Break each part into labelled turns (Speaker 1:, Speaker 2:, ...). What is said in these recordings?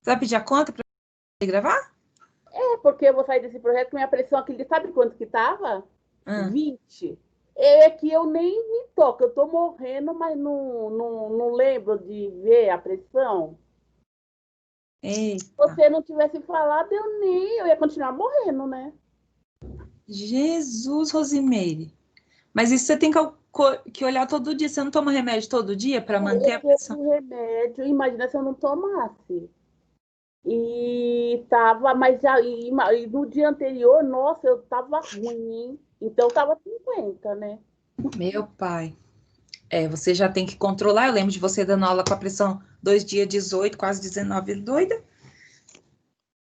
Speaker 1: Você vai pedir a conta para gravar?
Speaker 2: É, porque eu vou sair desse projeto com minha pressão aqui, sabe quanto que tava? 20. É que eu nem me toco, eu tô morrendo, mas não lembro de ver a pressão.
Speaker 1: Eita.
Speaker 2: Se você não tivesse falado, eu ia continuar morrendo, né?
Speaker 1: Jesus, Rosimeire. Mas isso você tem que olhar todo dia. Você não toma remédio todo dia para manter a pressão?
Speaker 2: Eu remédio, imagina se eu não tomasse. E tava, mas já, e no dia anterior, nossa, eu tava ruim, hein? Então tava 50, né?
Speaker 1: Meu pai. Você já tem que controlar. Eu lembro de você dando aula com a pressão 2 dias 18, quase 19, doida.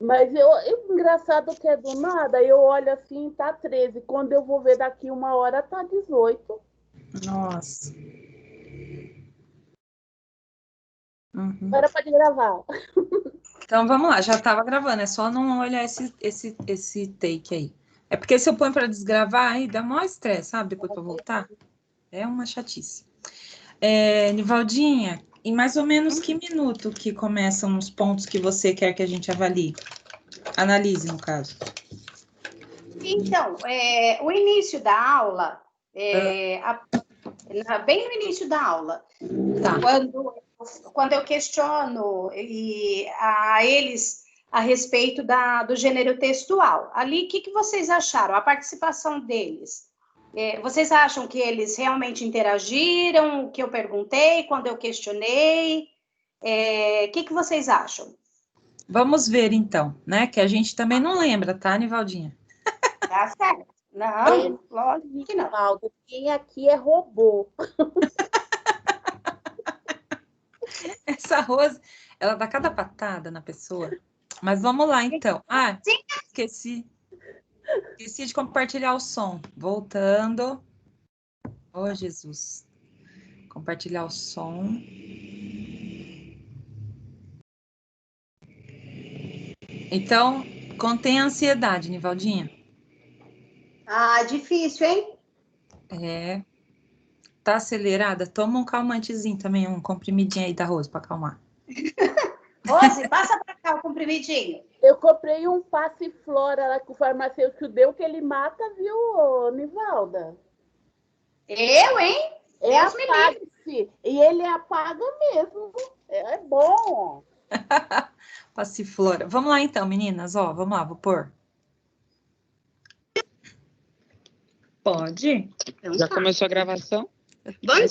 Speaker 2: Mas engraçado que é do nada, eu olho assim, tá 13. Quando eu vou ver daqui uma hora, tá 18.
Speaker 1: Nossa. Uhum.
Speaker 2: Agora pode gravar.
Speaker 1: Então vamos lá, já estava gravando, é só não olhar esse take aí. É porque se eu ponho para desgravar, aí dá maior estresse, sabe? Depois para voltar. É uma chatice. Nivaldinha, em mais ou menos que minuto que começam os pontos que você quer que a gente avalie? Analise, no caso.
Speaker 3: Então, o início da aula, bem no início da aula,
Speaker 1: Tá.
Speaker 3: quando eu questiono a eles a respeito do gênero textual, ali, o que vocês acharam? A participação deles? Vocês acham que eles realmente interagiram? O que eu perguntei, quando eu questionei? O que vocês acham?
Speaker 1: Vamos ver, então, né? Que a gente também não lembra, tá, Nivaldinha?
Speaker 3: Tá certo. Não, lógico que não.
Speaker 2: Quem aqui é robô.
Speaker 1: Essa Rose, ela dá cada patada na pessoa. Mas vamos lá, então. Esqueci de compartilhar o som. Voltando. Oh, Jesus. Compartilhar o som. Então, contém a ansiedade, Nivaldinha.
Speaker 3: Difícil, hein?
Speaker 1: Tá acelerada? Toma um calmantezinho também, um comprimidinho aí da Rose para acalmar.
Speaker 3: Rose, passa para cá o comprimidinho.
Speaker 2: Eu comprei um passiflora lá que o farmacêutico deu, que ele mata, viu, Nivalda?
Speaker 3: Eu, hein? Deus me livre.
Speaker 2: E ele apaga mesmo. É bom.
Speaker 1: Passiflora. Vamos lá então, meninas. Ó, vamos lá, vou pôr. Pode?
Speaker 4: Então, já começou a gravação? Bom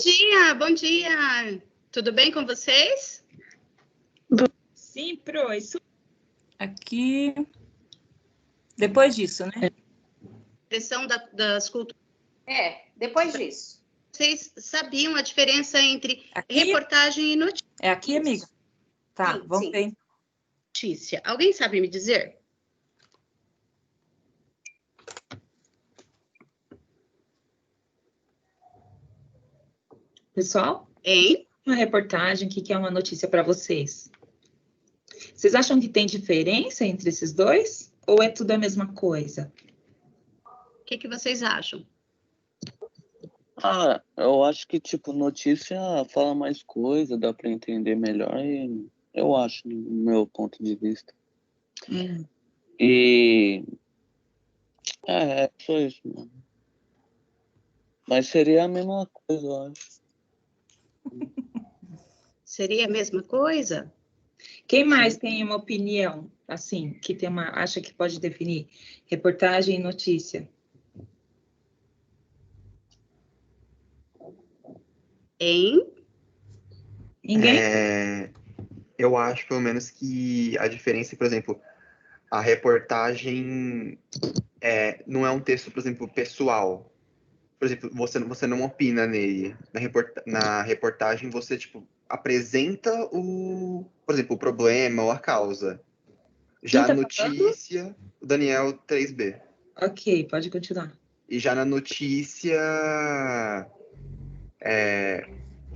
Speaker 4: dia. Tudo bem com vocês?
Speaker 1: Sim, pro, isso. Aqui. Depois disso, né?
Speaker 4: Questão das culturas.
Speaker 3: Depois disso.
Speaker 4: Vocês sabiam a diferença entre
Speaker 1: aqui?
Speaker 4: Reportagem e notícia?
Speaker 1: É aqui, amiga? Tá,
Speaker 3: sim,
Speaker 1: vamos ver.
Speaker 4: Notícia. Alguém sabe me dizer?
Speaker 1: Pessoal?
Speaker 4: Hein?
Speaker 1: Uma reportagem, o que é uma notícia para vocês? Vocês acham que tem diferença entre esses dois? Ou é tudo a mesma coisa?
Speaker 4: O que vocês acham?
Speaker 5: Eu acho que, tipo, notícia fala mais coisa, dá para entender melhor, e eu acho, no meu ponto de vista. E... só isso, mano. Mas seria a mesma coisa, eu acho.
Speaker 4: Seria a mesma coisa?
Speaker 1: Quem mais tem uma opinião, assim, que acha que pode definir reportagem e notícia?
Speaker 4: Hein?
Speaker 1: Ninguém?
Speaker 6: Eu acho, pelo menos, que a diferença, por exemplo, a reportagem não é um texto, por exemplo, pessoal. Por exemplo, você não opina nele. Na reportagem, você, tipo, apresenta por exemplo, o problema ou a causa. Já a notícia, o Daniel 3B.
Speaker 1: Ok, pode continuar.
Speaker 6: E já na notícia,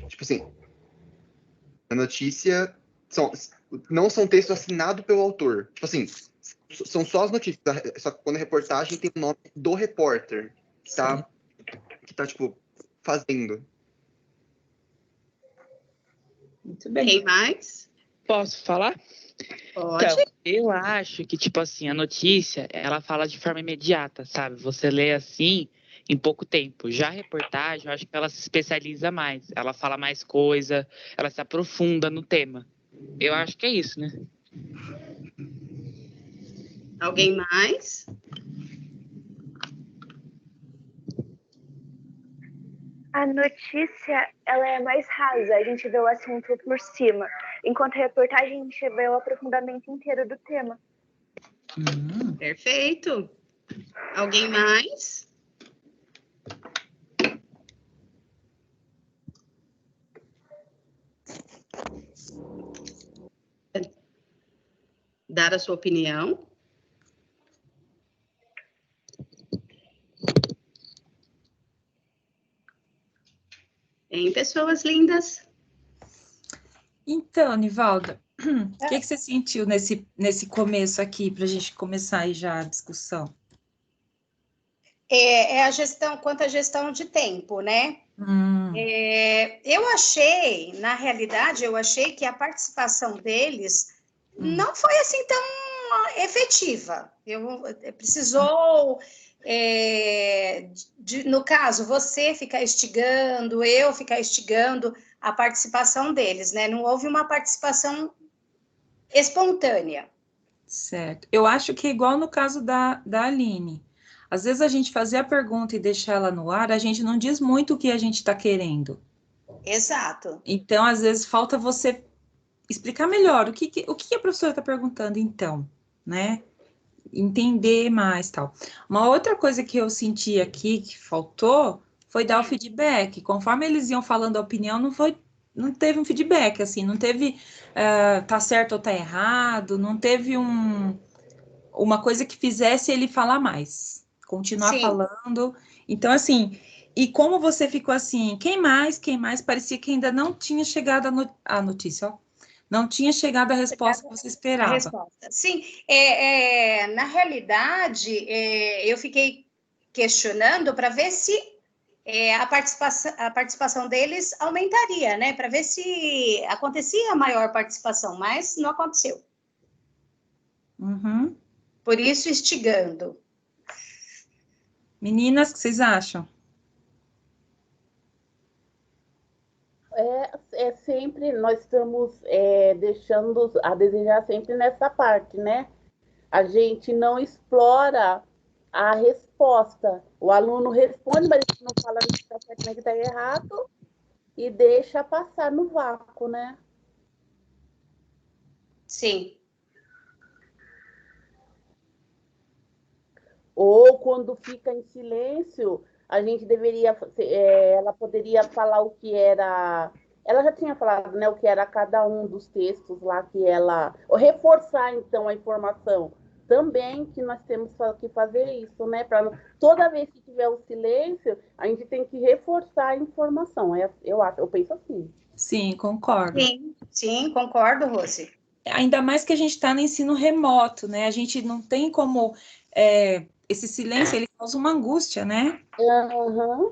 Speaker 6: tipo assim, na notícia não são textos assinados pelo autor. Tipo assim, são só as notícias. Só que quando a reportagem tem o nome do repórter que tá, tipo, fazendo.
Speaker 1: Muito bem.
Speaker 4: Quem mais?
Speaker 7: Posso falar?
Speaker 3: Pode.
Speaker 7: Então, eu acho que, tipo assim, a notícia, ela fala de forma imediata, sabe? Você lê assim, em pouco tempo. Já a reportagem, eu acho que ela se especializa mais. Ela fala mais coisa, ela se aprofunda no tema. Eu acho que é isso, né?
Speaker 4: Alguém mais?
Speaker 8: A notícia, ela é mais rasa, a gente vê o assunto por cima, enquanto a reportagem a gente vê o aprofundamento inteiro do tema.
Speaker 4: Perfeito. Alguém mais? Dar a sua opinião? Hein, pessoas lindas?
Speaker 1: Então, Nivalda, o que você sentiu nesse começo aqui, para a gente começar aí já a discussão?
Speaker 3: É a gestão, quanto à gestão de tempo, né? Eu achei, na realidade, que a participação deles não foi assim tão efetiva. Precisou, no caso, você ficar instigando, eu ficar instigando a participação deles, né? Não houve uma participação espontânea.
Speaker 1: Certo. Eu acho que é igual no caso da Aline. Às vezes a gente fazer a pergunta e deixar ela no ar, a gente não diz muito o que a gente está querendo.
Speaker 3: Exato.
Speaker 1: Então, às vezes, falta você explicar melhor o que a professora está perguntando, então, né? Entender mais, tal. Uma outra coisa que eu senti aqui que faltou foi dar o feedback. Conforme eles iam falando a opinião, não teve um feedback, assim, não teve tá certo ou tá errado, não teve uma coisa que fizesse ele falar mais, continuar
Speaker 3: Sim.
Speaker 1: falando. Então, assim, e como você ficou assim, quem mais, parecia que ainda não tinha chegado a notícia, ó. Não tinha chegado a resposta que você esperava.
Speaker 3: A resposta. Sim, na realidade, eu fiquei questionando para ver se a participação deles aumentaria, né? Para ver se acontecia a maior participação, mas não aconteceu.
Speaker 1: Uhum.
Speaker 3: Por isso, instigando.
Speaker 1: Meninas, o que vocês acham?
Speaker 2: Sempre, nós estamos deixando a desejar sempre nessa parte, né? A gente não explora a resposta. O aluno responde, mas não fala nem que está certo nem que está errado, e deixa passar no vácuo, né?
Speaker 3: Sim.
Speaker 2: Ou quando fica em silêncio, a gente deveria, ela poderia falar o que era. Ela já tinha falado, né, o que era cada um dos textos lá que ela. Ou reforçar, então, a informação. Também que nós temos que fazer isso, né? Toda vez que tiver o silêncio, a gente tem que reforçar a informação. Eu penso assim.
Speaker 1: Sim, concordo.
Speaker 3: Sim, concordo, Rose.
Speaker 1: Ainda mais que a gente está no ensino remoto, né? A gente não tem como. Esse silêncio, ele causa uma angústia, né?
Speaker 2: Uhum.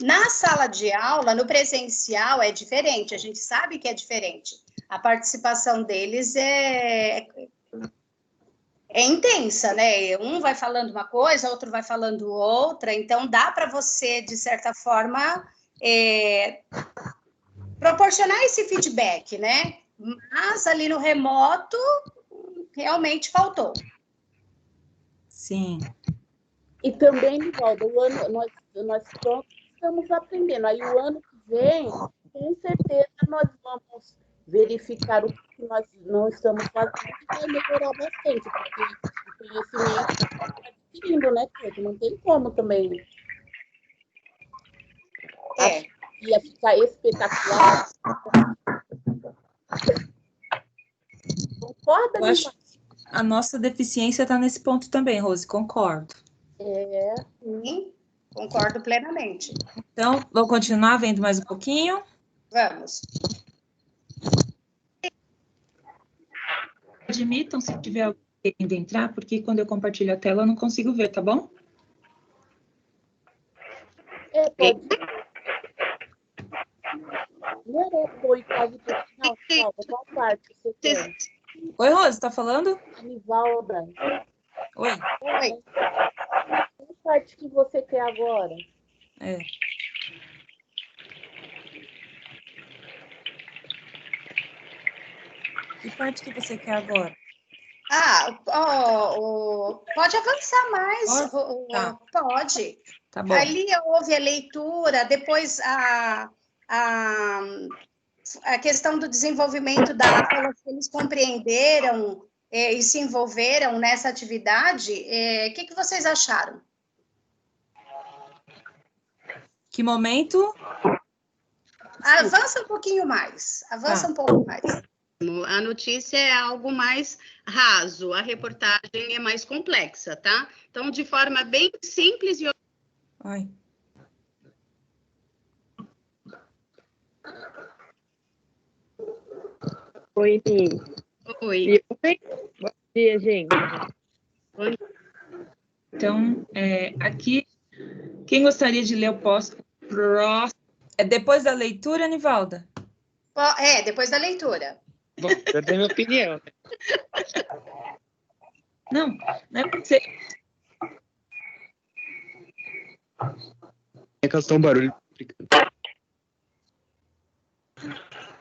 Speaker 3: Na sala de aula, no presencial, é diferente, a gente sabe que é diferente. A participação deles é intensa, né? Um vai falando uma coisa, outro vai falando outra, então dá para você, de certa forma, proporcionar esse feedback, né? Mas ali no remoto, realmente faltou.
Speaker 1: Sim.
Speaker 2: E também, Nivaldo, nós estamos aprendendo. Aí o ano que vem, com certeza, nós vamos verificar o que nós não estamos fazendo e vai melhorar bastante, porque o conhecimento está adquirindo, né, Pedro? Não tem como também. Acho que ia ficar espetacular. Concorda,
Speaker 1: Eu acho que a nossa deficiência está nesse ponto também, Rose, concordo.
Speaker 3: Sim, concordo plenamente.
Speaker 1: Então, vou continuar vendo mais um pouquinho?
Speaker 3: Vamos.
Speaker 1: Admitam se tiver alguém querendo entrar, porque quando eu compartilho a tela eu não consigo ver, tá bom?
Speaker 2: Pode. Foi quase para o final. Qual parte você quer?
Speaker 1: Oi, Rose, tá falando?
Speaker 2: Anivalda,
Speaker 1: Oi.
Speaker 3: Oi.
Speaker 2: que parte que você quer agora?
Speaker 1: É. Que parte que você quer agora?
Speaker 3: Pode avançar mais.
Speaker 1: Pode? Tá.
Speaker 3: Pode.
Speaker 1: Tá bom.
Speaker 3: Ali houve a leitura, depois a questão do desenvolvimento da aula, se eles compreenderam e se envolveram nessa atividade. O que vocês acharam?
Speaker 1: Que momento?
Speaker 3: Avança um pouquinho mais. Avança um pouco mais.
Speaker 4: A notícia é algo mais raso, a reportagem é mais complexa, tá? Então, de forma bem simples e...
Speaker 1: Ai.
Speaker 9: Oi, Ni.
Speaker 4: Oi.
Speaker 9: Bom dia, gente.
Speaker 4: Oi.
Speaker 1: Então, aqui, quem gostaria de ler o próximo? É depois da leitura, Anivalda?
Speaker 3: Depois da leitura.
Speaker 7: Bom, eu dei minha opinião.
Speaker 1: Não é porque você...
Speaker 7: É causar um barulho.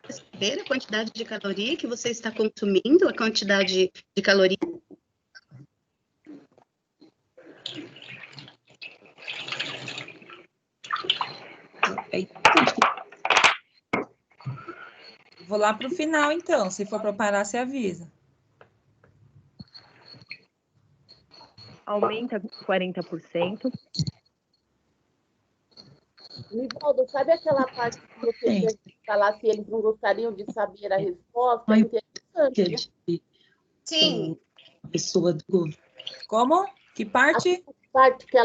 Speaker 4: Saber a quantidade de caloria que você está consumindo, a quantidade de caloria.
Speaker 1: Vou lá para o final, então. Se for para parar, você avisa.
Speaker 9: Aumenta 40%.
Speaker 2: Nivaldo, sabe aquela parte que você quer falar se eles não gostariam de saber a resposta? É interessante, né?
Speaker 3: Sim.
Speaker 1: Pessoa do governo. Como? Que parte?
Speaker 2: A parte que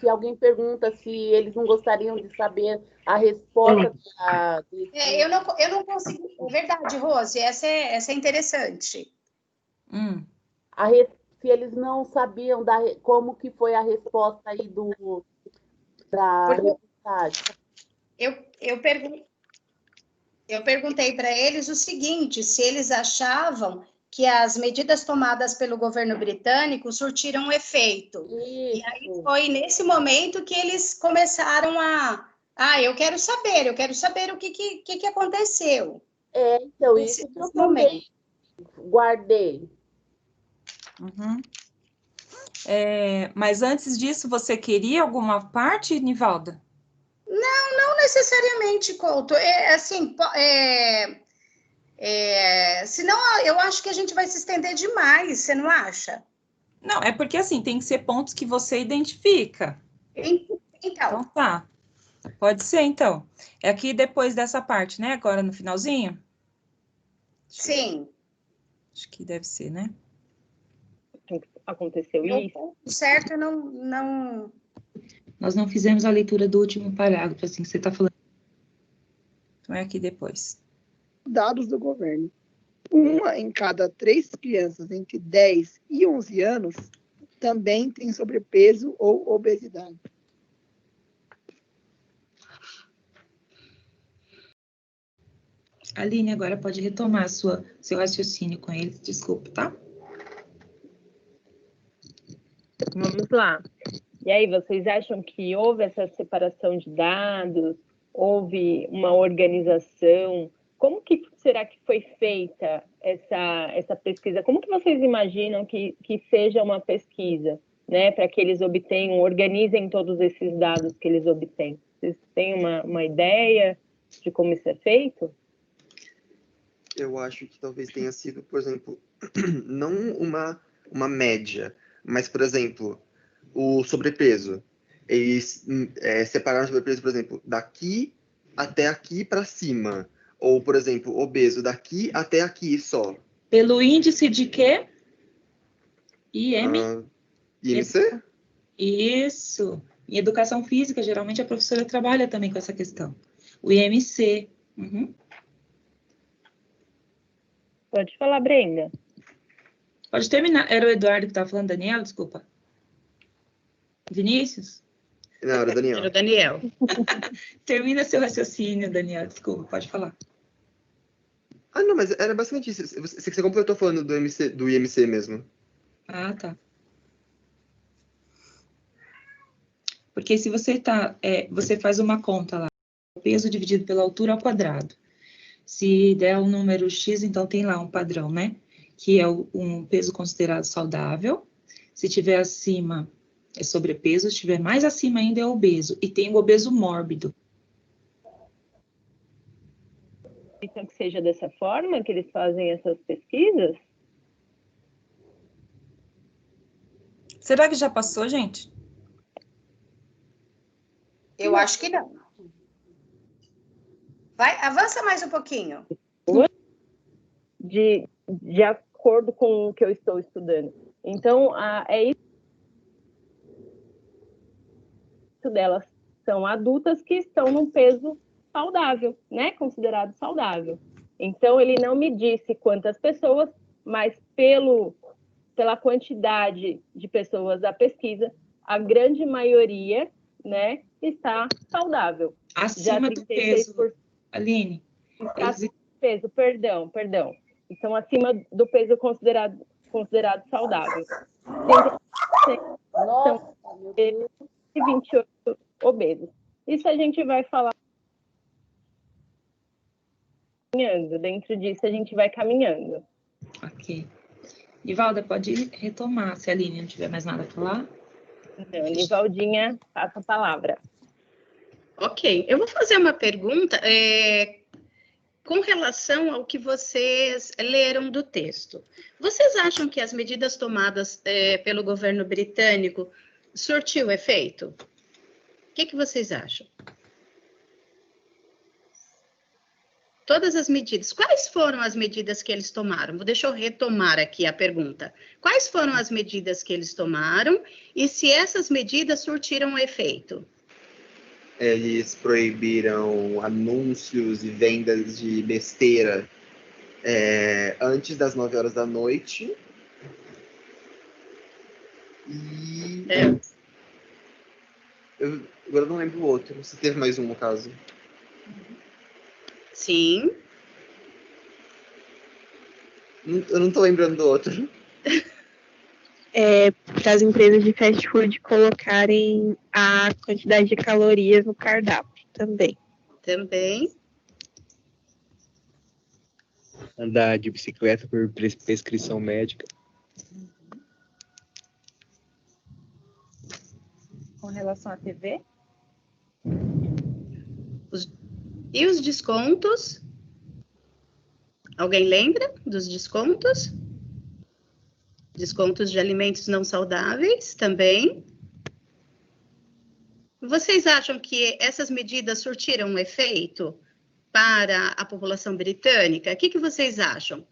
Speaker 2: alguém pergunta se eles não gostariam de saber a resposta
Speaker 3: Eu não consegui. É verdade, Rose, essa é interessante.
Speaker 2: Se eles não sabiam como que foi a resposta aí da reportagem.
Speaker 3: Eu perguntei para eles o seguinte, se eles achavam que as medidas tomadas pelo governo britânico surtiram efeito.
Speaker 2: Isso.
Speaker 3: E aí foi nesse momento que eles começaram eu quero saber o que aconteceu.
Speaker 2: Então, isso que eu também guardei.
Speaker 1: Uhum. Mas antes disso, você queria alguma parte, Nivalda?
Speaker 3: Não necessariamente, Couto. Senão eu acho que a gente vai se estender demais, você não acha?
Speaker 1: Não, é porque assim, tem que ser pontos que você identifica.
Speaker 3: Então
Speaker 1: tá. Pode ser, então. É aqui depois dessa parte, né? Agora no finalzinho?
Speaker 3: Sim.
Speaker 1: Acho que deve ser, né?
Speaker 9: Aconteceu isso?
Speaker 3: Certo, não...
Speaker 1: Nós não fizemos a leitura do último parágrafo, assim, que você está falando. Então é aqui depois.
Speaker 10: Dados do governo. 1 em cada 3 crianças entre 10 e 11 anos também tem sobrepeso ou obesidade.
Speaker 1: Aline, agora pode retomar seu raciocínio com eles, desculpa, tá?
Speaker 9: Vamos lá. E aí, vocês acham que houve essa separação de dados? Houve uma organização? Como que será que foi feita essa pesquisa? Como que vocês imaginam que seja uma pesquisa, né? Para que eles organizem todos esses dados que eles obtêm? Vocês têm uma ideia de como isso é feito?
Speaker 6: Eu acho que talvez tenha sido, por exemplo, não uma média, mas, por exemplo, o sobrepeso. Eles separaram o sobrepeso, por exemplo, daqui até aqui para cima. Ou, por exemplo, obeso daqui até aqui só.
Speaker 1: Pelo índice de quê?
Speaker 6: IMC?
Speaker 1: Isso. Em educação física, geralmente a professora trabalha também com essa questão. O IMC. Uhum.
Speaker 9: Pode falar, Brenda.
Speaker 1: Pode terminar. Era o Eduardo que estava falando, Daniel, desculpa. Vinícius?
Speaker 6: Não, era o Daniel.
Speaker 4: Era o Daniel.
Speaker 1: Termina seu raciocínio, Daniel, desculpa, pode falar.
Speaker 6: Não, mas era basicamente isso. Você completou falando do IMC mesmo.
Speaker 1: Ah, tá. Porque se você você faz uma conta lá, o peso dividido pela altura ao quadrado. Se der um número X, então tem lá um padrão, né? Que é um peso considerado saudável. Se tiver acima, é sobrepeso. Se tiver mais acima ainda, é obeso. E tem o obeso mórbido.
Speaker 9: Então, que seja dessa forma que eles fazem essas pesquisas?
Speaker 1: Será que já passou, gente?
Speaker 3: Eu acho que não. Vai, avança mais um pouquinho.
Speaker 9: De acordo com o que eu estou estudando. Então, é isso delas. São adultas que estão num peso saudável, né? Considerado saudável. Então, ele não me disse quantas pessoas, mas pela quantidade de pessoas da pesquisa, a maioria, né, está saudável.
Speaker 1: Acima do peso, Aline.
Speaker 9: Acima do peso, perdão. Então, acima do peso considerado saudável. 30% são 28 obesos. Isso a gente vai falar caminhando. Dentro disso, a gente vai caminhando.
Speaker 1: Ok. Nivalda, pode retomar, se a Aline não tiver mais nada a falar.
Speaker 9: Então, Nivaldinha, passa a palavra.
Speaker 4: Ok, eu vou fazer uma pergunta com relação ao que vocês leram do texto. Vocês acham que as medidas tomadas pelo governo britânico surtiu efeito? O que vocês acham? Todas as medidas. Quais foram as medidas que eles tomaram? Deixa eu retomar aqui a pergunta. Quais foram as medidas que eles tomaram e se essas medidas surtiram efeito?
Speaker 6: Eles proibiram anúncios e vendas de besteira antes das 9 horas da noite. E agora eu não lembro o outro. Se teve mais um, no caso.
Speaker 4: Sim.
Speaker 6: Eu não tô lembrando do outro.
Speaker 11: Para as empresas de fast food colocarem a quantidade de calorias no cardápio também.
Speaker 12: Andar de bicicleta por prescrição médica.
Speaker 1: Com relação à TV?
Speaker 4: E os descontos? Alguém lembra dos descontos? Descontos de alimentos não saudáveis também. Vocês acham que essas medidas surtiram um efeito para a população britânica? O que vocês acham?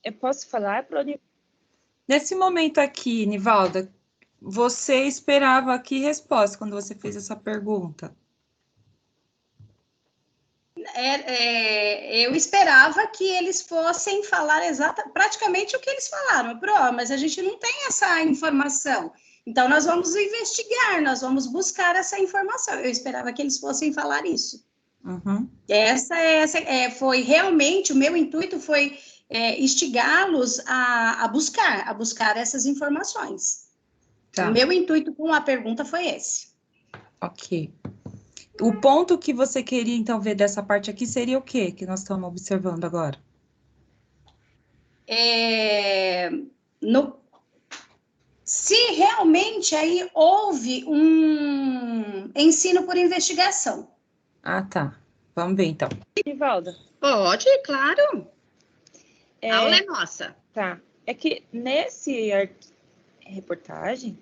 Speaker 1: Eu posso falar, Prodi? Nesse momento aqui, Nivalda, você esperava que resposta quando você fez essa pergunta?
Speaker 3: Eu esperava que eles fossem falar praticamente o que eles falaram, mas a gente não tem essa informação. Então, nós vamos investigar, nós vamos buscar essa informação. Eu esperava que eles fossem falar isso.
Speaker 1: Uhum.
Speaker 3: Foi realmente, o meu intuito foi instigá-los a buscar essas informações.
Speaker 1: Tá.
Speaker 3: O meu intuito com a pergunta foi esse.
Speaker 1: Ok. O ponto que você queria, então, ver dessa parte aqui seria o quê que nós estamos observando agora?
Speaker 3: Se realmente aí houve um ensino por investigação.
Speaker 1: Ah, tá. Vamos ver, então.
Speaker 9: Nivalda.
Speaker 4: Pode, claro. A aula é nossa.
Speaker 1: Tá. É que nesse reportagem...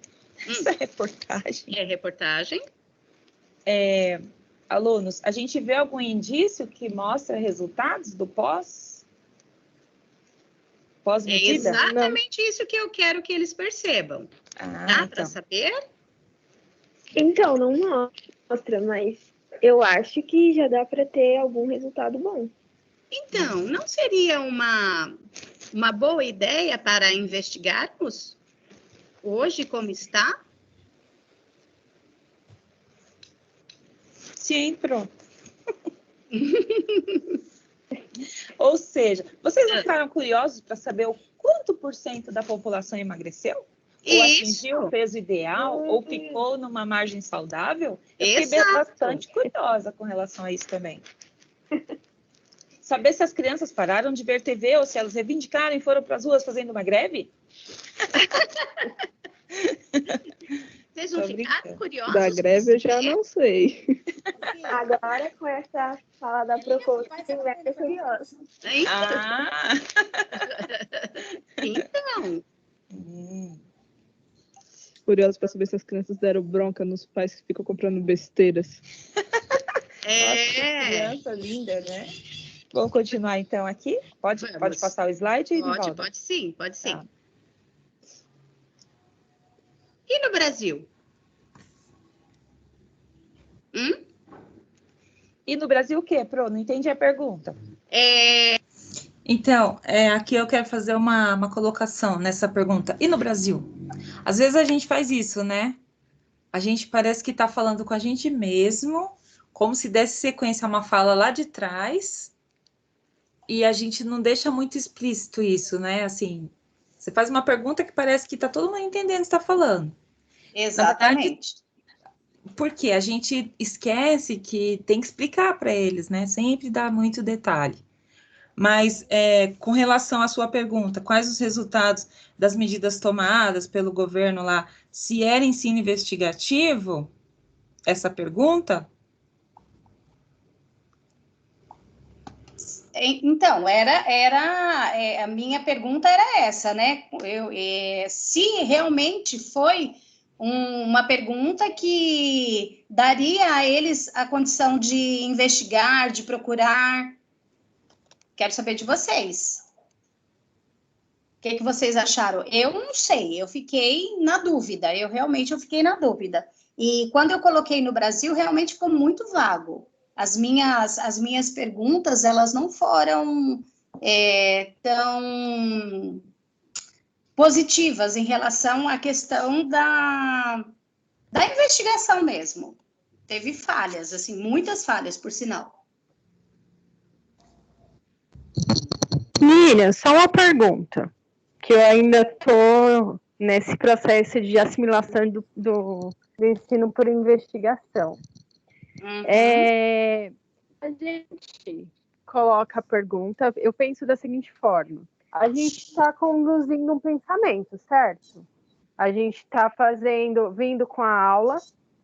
Speaker 1: Essa reportagem...
Speaker 4: É reportagem.
Speaker 1: Alunos, a gente vê algum indício que mostra resultados do pós-medida?
Speaker 4: É exatamente isso que eu quero que eles percebam. Dá para saber?
Speaker 8: Então, não mostra, mas eu acho que já dá para ter algum resultado bom.
Speaker 4: Então, não seria uma boa ideia para investigarmos hoje como está?
Speaker 1: Sim, pronto. Ou seja, vocês não ficaram curiosos para saber o quanto por cento da população emagreceu? Ou atingiu o peso ideal? Ou ficou numa margem saudável? Eu fiquei bastante curiosa com relação a isso também. Saber se as crianças pararam de ver TV ou se elas reivindicaram e foram para as ruas fazendo uma greve?
Speaker 4: Vocês não ficaram curiosos?
Speaker 11: Da greve eu já não sei.
Speaker 8: Agora, com essa fala da Procon, é curioso.
Speaker 4: Então.
Speaker 11: Curioso para saber se as crianças deram bronca nos pais que ficam comprando besteiras.
Speaker 1: Nossa, que criança linda, né? Vamos continuar então aqui? Pode passar o slide?
Speaker 4: Pode sim. Tá. E no Brasil?
Speaker 1: E no Brasil o quê, Pro? Não entendi a pergunta. Então, aqui eu quero fazer uma colocação nessa pergunta. E no Brasil? Às vezes a gente faz isso, né? A gente parece que está falando com a gente mesmo, como se desse sequência a uma fala lá de trás, e a gente não deixa muito explícito isso, né? Assim, você faz uma pergunta que parece que está todo mundo entendendo o que está falando.
Speaker 3: Exatamente.
Speaker 1: Porque a gente esquece que tem que explicar para eles, né? Sempre dá muito detalhe. Mas, com relação à sua pergunta, quais os resultados das medidas tomadas pelo governo lá, se era ensino investigativo, essa pergunta?
Speaker 3: Então, a minha pergunta era essa, né? Se realmente foi uma pergunta que daria a eles a condição de investigar, de procurar. Quero saber de vocês. O que vocês acharam? Eu não sei, eu fiquei na dúvida. Eu fiquei na dúvida. E quando eu coloquei no Brasil, realmente ficou muito vago. As minhas perguntas, elas não foram tão positivas em relação à questão da investigação mesmo. Teve falhas, assim, muitas falhas, por sinal.
Speaker 11: Miriam, só uma pergunta, que eu ainda estou nesse processo de assimilação do ensino por investigação. A gente coloca a pergunta, eu penso da seguinte forma: a gente está conduzindo um pensamento, certo? A gente está vindo com a aula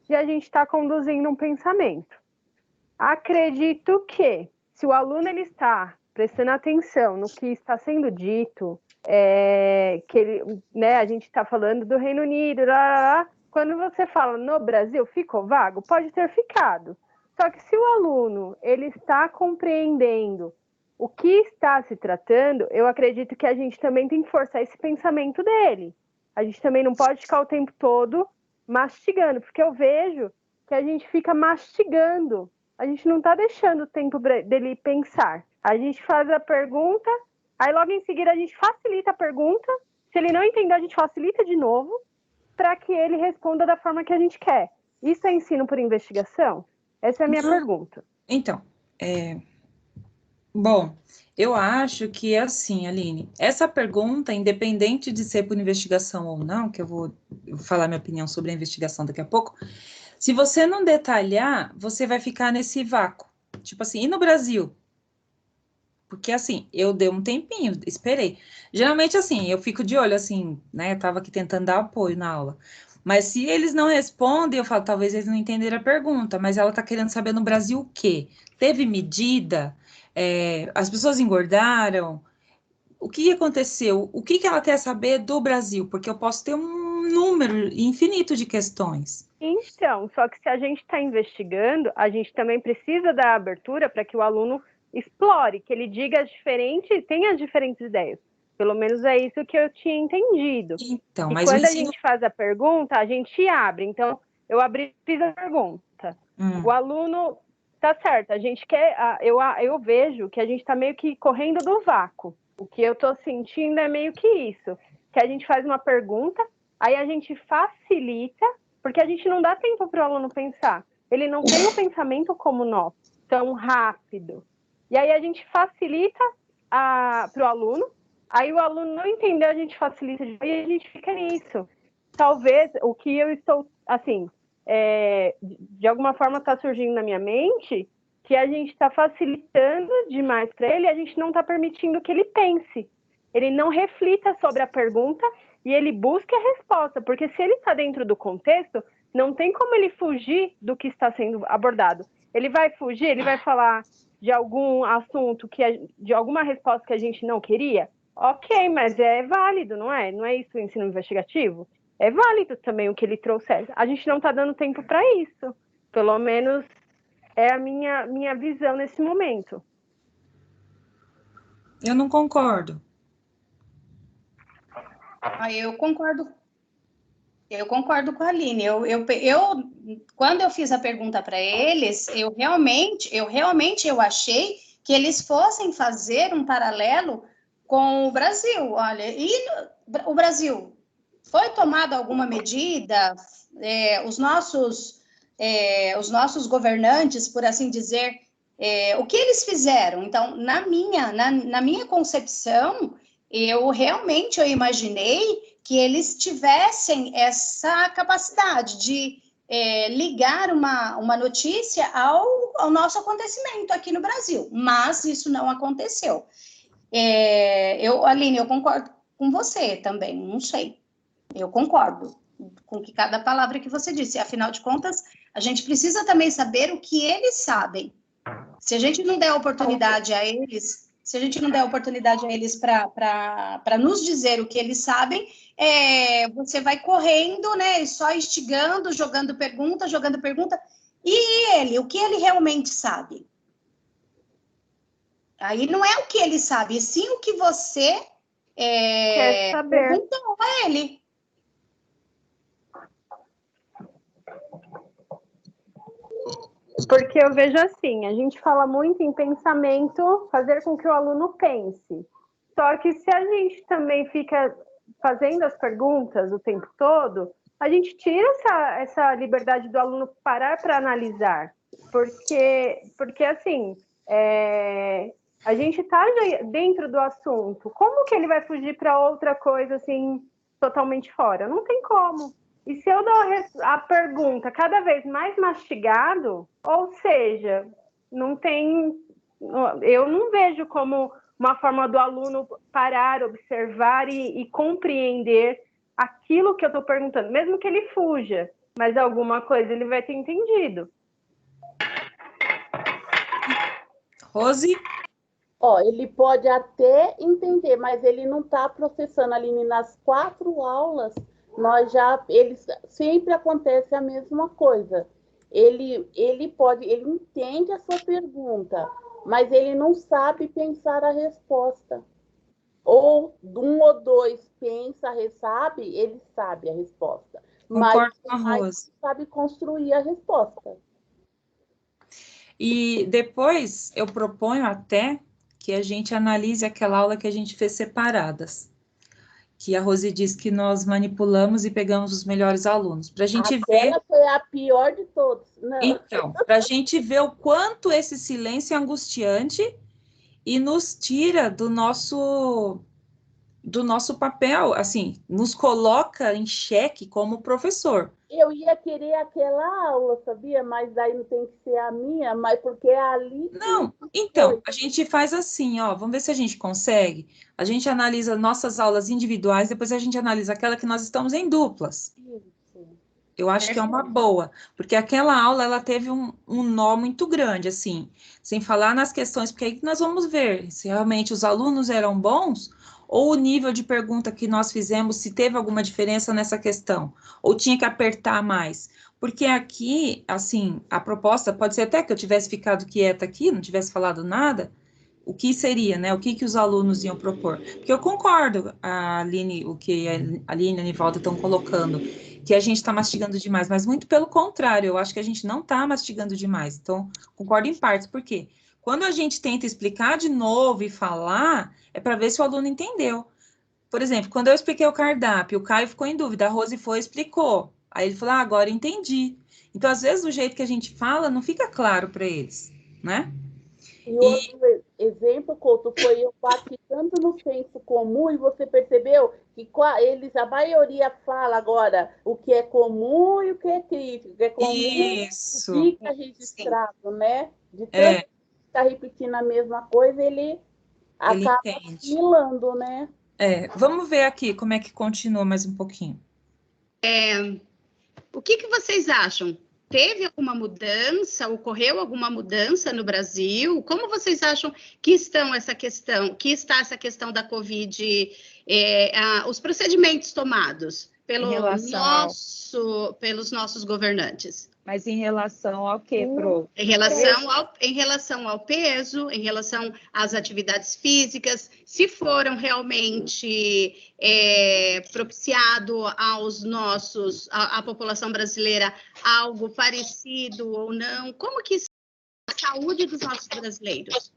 Speaker 11: e a gente está conduzindo um pensamento. Acredito que, se o aluno ele está prestando atenção no que está sendo dito, que ele, né, a gente está falando do Reino Unido, quando você fala no Brasil, ficou vago? Pode ter ficado. Só que se o aluno ele está compreendendo o que está se tratando, eu acredito que a gente também tem que forçar esse pensamento dele. A gente também não pode ficar o tempo todo mastigando, porque eu vejo que a gente fica mastigando. A gente não está deixando o tempo dele pensar. A gente faz a pergunta, aí logo em seguida a gente facilita a pergunta. Se ele não entender, a gente facilita de novo para que ele responda da forma que a gente quer. Isso é ensino por investigação? Essa é a minha pergunta.
Speaker 1: Então, bom, eu acho que é assim, Aline, essa pergunta, independente de ser por investigação ou não, que eu vou falar minha opinião sobre a investigação daqui a pouco, se você não detalhar, você vai ficar nesse vácuo. Tipo assim, e no Brasil? Porque assim, eu dei um tempinho, esperei. Geralmente assim, eu fico de olho assim, né? Eu tava aqui tentando dar apoio na aula. Mas se eles não respondem, eu falo, talvez eles não entenderam a pergunta, mas ela tá querendo saber no Brasil o quê? Teve medida? As pessoas engordaram? O que aconteceu? O que ela quer saber do Brasil? Porque eu posso ter um número infinito de questões.
Speaker 11: Então, só que se a gente está investigando, a gente também precisa dar abertura para que o aluno explore, que ele diga tenha as diferentes ideias. Pelo menos é isso que eu tinha entendido.
Speaker 1: Então,
Speaker 11: e quando a gente faz a pergunta, a gente abre. Então, eu fiz a pergunta. O aluno, tá certo, a gente quer... Eu vejo que a gente está meio que correndo do vácuo. O que eu estou sentindo é meio que isso. Que a gente faz uma pergunta, aí a gente facilita, porque a gente não dá tempo para o aluno pensar. Ele não tem o pensamento como nós. Então, tão rápido. E aí a gente facilita para o aluno, aí o aluno não entendeu, a gente facilita, e a gente fica nisso. Talvez o que eu estou, assim, de alguma forma está surgindo na minha mente, que a gente está facilitando demais para ele, e a gente não está permitindo que ele pense. Ele não reflita sobre a pergunta e ele busca a resposta, porque se ele está dentro do contexto, não tem como ele fugir do que está sendo abordado. Ele vai fugir, ele vai falar de algum assunto, de alguma resposta que a gente não queria? Ok, mas é válido, não é? Não é isso o ensino investigativo? É válido também o que ele trouxer. A gente não está dando tempo para isso. Pelo menos é a minha visão nesse momento.
Speaker 1: Eu não concordo.
Speaker 3: Eu concordo. Eu concordo com a Aline. Quando eu fiz a pergunta para eles, eu realmente achei que eles fossem fazer um paralelo com o Brasil. Olha, e o Brasil foi tomada alguma medida? Os nossos governantes, por assim dizer, o que eles fizeram? Então, na minha concepção, eu imaginei que eles tivessem essa capacidade de ligar uma notícia ao nosso acontecimento aqui no Brasil, mas isso não aconteceu. Aline, eu concordo com você também, não sei, eu concordo com cada palavra que você disse, afinal de contas, a gente precisa também saber o que eles sabem. Se a gente não der oportunidade a eles, para nos dizer o que eles sabem, você vai correndo, né, só instigando, jogando pergunta, e ele, o que ele realmente sabe? Aí não é o que ele sabe, e sim o que você perguntou a ele.
Speaker 11: Porque eu vejo assim, a gente fala muito em pensamento, fazer com que o aluno pense. Só que se a gente também fica fazendo as perguntas o tempo todo, a gente tira essa liberdade do aluno parar para analisar. Porque assim, a gente está dentro do assunto. Como que ele vai fugir para outra coisa assim, totalmente fora? Não tem como. E se eu dou a pergunta cada vez mais mastigado, ou seja, eu não vejo como uma forma do aluno parar, observar e compreender aquilo que eu estou perguntando, mesmo que ele fuja, mas alguma coisa ele vai ter entendido.
Speaker 1: Rose?
Speaker 2: Ele pode até entender, mas ele não está processando, Aline, nas 4 aulas. Sempre acontece a mesma coisa. Ele entende a sua pergunta, mas ele não sabe pensar a resposta. Ou 1 ou 2 pensa, ele sabe a resposta.
Speaker 1: Concordo
Speaker 2: Mas não sabe construir a resposta.
Speaker 1: E depois eu proponho até que a gente analise aquela aula que a gente fez separadas. Que a Rose diz que nós manipulamos e pegamos os melhores alunos. Para a gente ver...
Speaker 2: Ela foi a pior de todos. Não.
Speaker 1: Então, para a gente ver o quanto esse silêncio é angustiante e nos tira do nosso papel, assim, nos coloca em xeque como professor.
Speaker 2: Eu ia querer aquela aula, sabia? Mas daí não tem que ser a minha, mas porque é ali...
Speaker 1: Não, então, a gente faz assim, vamos ver se a gente consegue. A gente analisa nossas aulas individuais, depois a gente analisa aquela que nós estamos em duplas. Eu acho que é uma boa, porque aquela aula, ela teve um nó muito grande, assim, sem falar nas questões, porque aí nós vamos ver se realmente os alunos eram bons ou o nível de pergunta que nós fizemos, se teve alguma diferença nessa questão, ou tinha que apertar mais. Porque aqui, assim, a proposta, pode ser até que eu tivesse ficado quieta aqui, não tivesse falado nada, o que seria, né? O que os alunos iam propor? Porque eu concordo, o que a Aline e a Nivalda estão colocando, que a gente está mastigando demais, mas muito pelo contrário, eu acho que a gente não está mastigando demais. Então, concordo em partes. Por quê? Quando a gente tenta explicar de novo e falar, é para ver se o aluno entendeu. Por exemplo, quando eu expliquei o cardápio, o Caio ficou em dúvida, a Rose foi e explicou. Aí ele falou, agora entendi. Então, às vezes, o jeito que a gente fala não fica claro para eles. né?
Speaker 2: E outro exemplo, Couto, foi eu bati tanto no senso comum e você percebeu que a maioria fala agora o que é comum e o que é crítico, o que é comum
Speaker 1: Isso.
Speaker 2: fica registrado, né? De tanto estar repetindo a mesma coisa, ele acaba assimilando, né?
Speaker 1: Vamos ver aqui como é que continua mais um pouquinho.
Speaker 4: O que vocês acham? Teve alguma mudança? Ocorreu alguma mudança no Brasil? Como vocês acham que está essa questão da Covid, os procedimentos tomados pelos nossos governantes?
Speaker 11: Mas em relação ao quê, Pro?
Speaker 4: Em relação ao peso, em relação às atividades físicas, se foram realmente propiciado à população brasileira algo parecido ou não? Como que está a saúde dos nossos brasileiros?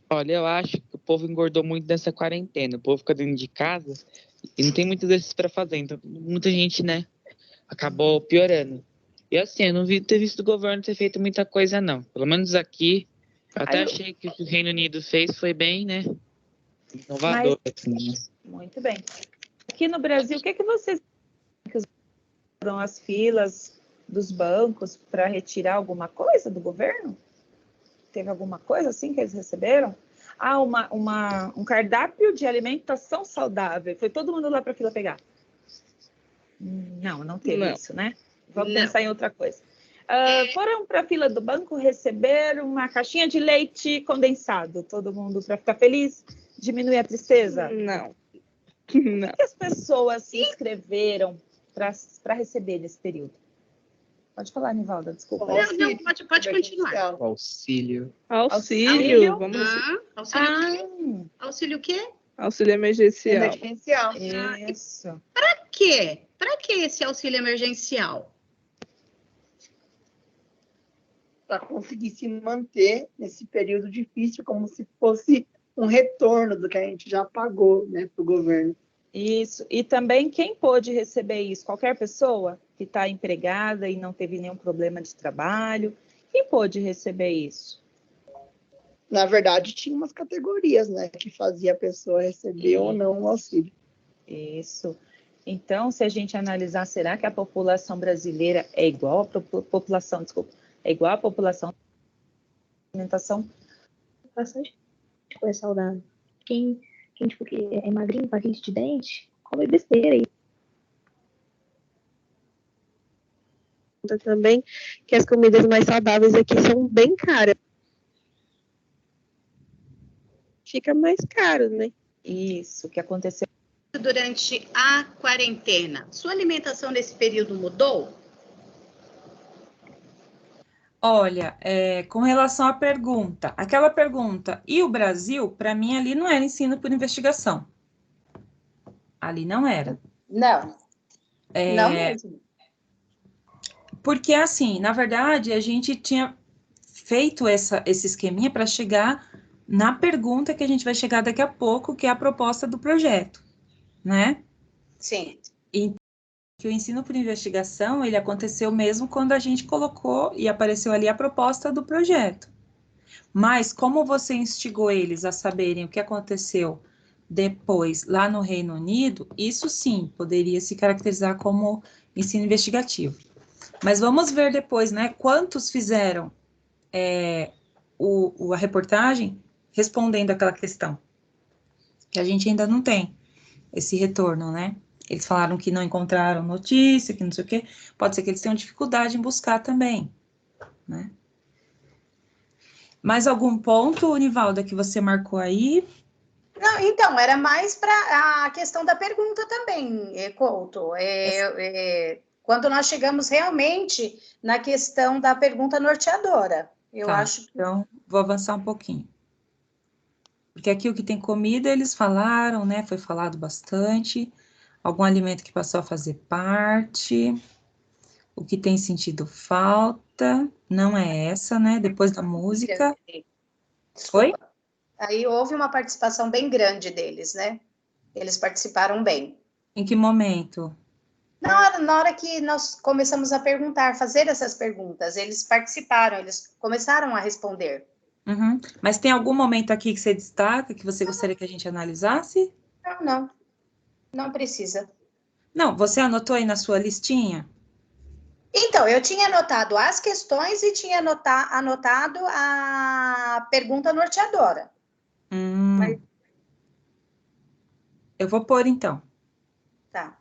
Speaker 7: Olha, eu acho que o povo engordou muito nessa quarentena. O povo fica dentro de casa e não tem muito desses para fazer. Então, muita gente, né, acabou piorando. E assim, eu não ter visto o governo ter feito muita coisa, não. Pelo menos aqui, eu até achei que o que o Reino Unido fez foi bem, né, inovador. Assim, né?
Speaker 11: Muito bem. Aqui no Brasil, o que vocês foram as filas dos bancos para retirar alguma coisa do governo? Teve alguma coisa assim que eles receberam? Um cardápio de alimentação saudável. Foi todo mundo lá para a fila pegar? Não teve isso, né? Vamos pensar em outra coisa. Foram para a fila do banco receber uma caixinha de leite condensado. Todo mundo para ficar feliz? Diminuir a tristeza?
Speaker 13: Não.
Speaker 11: O que as pessoas se inscreveram para receber nesse período? Pode falar, Nivalda, desculpa.
Speaker 4: Não, pode continuar.
Speaker 13: Auxílio.
Speaker 11: Vamos
Speaker 4: Auxílio o quê?
Speaker 13: Auxílio emergencial.
Speaker 11: Isso.
Speaker 4: Para quê? Para que esse auxílio emergencial?
Speaker 10: Para conseguir se manter nesse período difícil, como se fosse um retorno do que a gente já pagou, né, para o governo.
Speaker 11: Isso. E também quem pôde receber isso? Qualquer pessoa que está empregada e não teve nenhum problema de trabalho. Quem pôde receber isso?
Speaker 10: Na verdade, tinha umas categorias, né, que fazia a pessoa receber ou não o auxílio.
Speaker 11: Isso. Então, se a gente analisar, será que a população brasileira é igual à população, é igual à população da alimentação?
Speaker 14: Bastante coisa saudável. Quem tipo, que é magrinho, paciente de dente, come besteira aí. Também que as comidas mais saudáveis aqui são bem caras. Fica mais caro, né?
Speaker 11: Isso, o que aconteceu
Speaker 4: durante a quarentena. Sua alimentação nesse período mudou?
Speaker 1: Olha, com relação à pergunta, aquela pergunta, e o Brasil, para mim, ali não era ensino por investigação. Ali não era.
Speaker 3: Não. Não mesmo.
Speaker 1: Porque, assim, na verdade, a gente tinha feito esse esqueminha para chegar na pergunta que a gente vai chegar daqui a pouco, que é a proposta do projeto, né?
Speaker 3: Sim.
Speaker 1: Então, que o ensino por investigação, ele aconteceu mesmo quando a gente colocou e apareceu ali a proposta do projeto. Mas como você instigou eles a saberem o que aconteceu depois lá no Reino Unido, isso sim poderia se caracterizar como ensino investigativo. Mas vamos ver depois, né, quantos fizeram a reportagem respondendo aquela questão, que a gente ainda não tem esse retorno, né? Eles falaram que não encontraram notícia, que não sei o quê. Pode ser que eles tenham dificuldade em buscar também, né? Mais algum ponto, Nivalda, que você marcou aí?
Speaker 3: Não, então, era mais para a questão da pergunta também, Couto. Quando nós chegamos realmente na questão da pergunta norteadora. Eu acho que...
Speaker 1: Então, vou avançar um pouquinho. Porque aqui o que tem comida, eles falaram, né? Foi falado bastante. Algum alimento que passou a fazer parte. O que tem sentido falta. Não é essa, né? Depois da música.
Speaker 3: Desculpa. Oi? Aí houve uma participação bem grande deles, né? Eles participaram bem.
Speaker 1: Em que momento?
Speaker 3: Na hora que nós começamos a fazer essas perguntas, eles participaram, eles começaram a responder.
Speaker 1: Uhum. Mas tem algum momento aqui que você destaca, que você gostaria que a gente analisasse?
Speaker 3: Não precisa.
Speaker 1: Não, você anotou aí na sua listinha?
Speaker 3: Então, eu tinha anotado as questões e tinha anotado a pergunta norteadora.
Speaker 1: Mas... Eu vou pôr, então.
Speaker 3: Tá?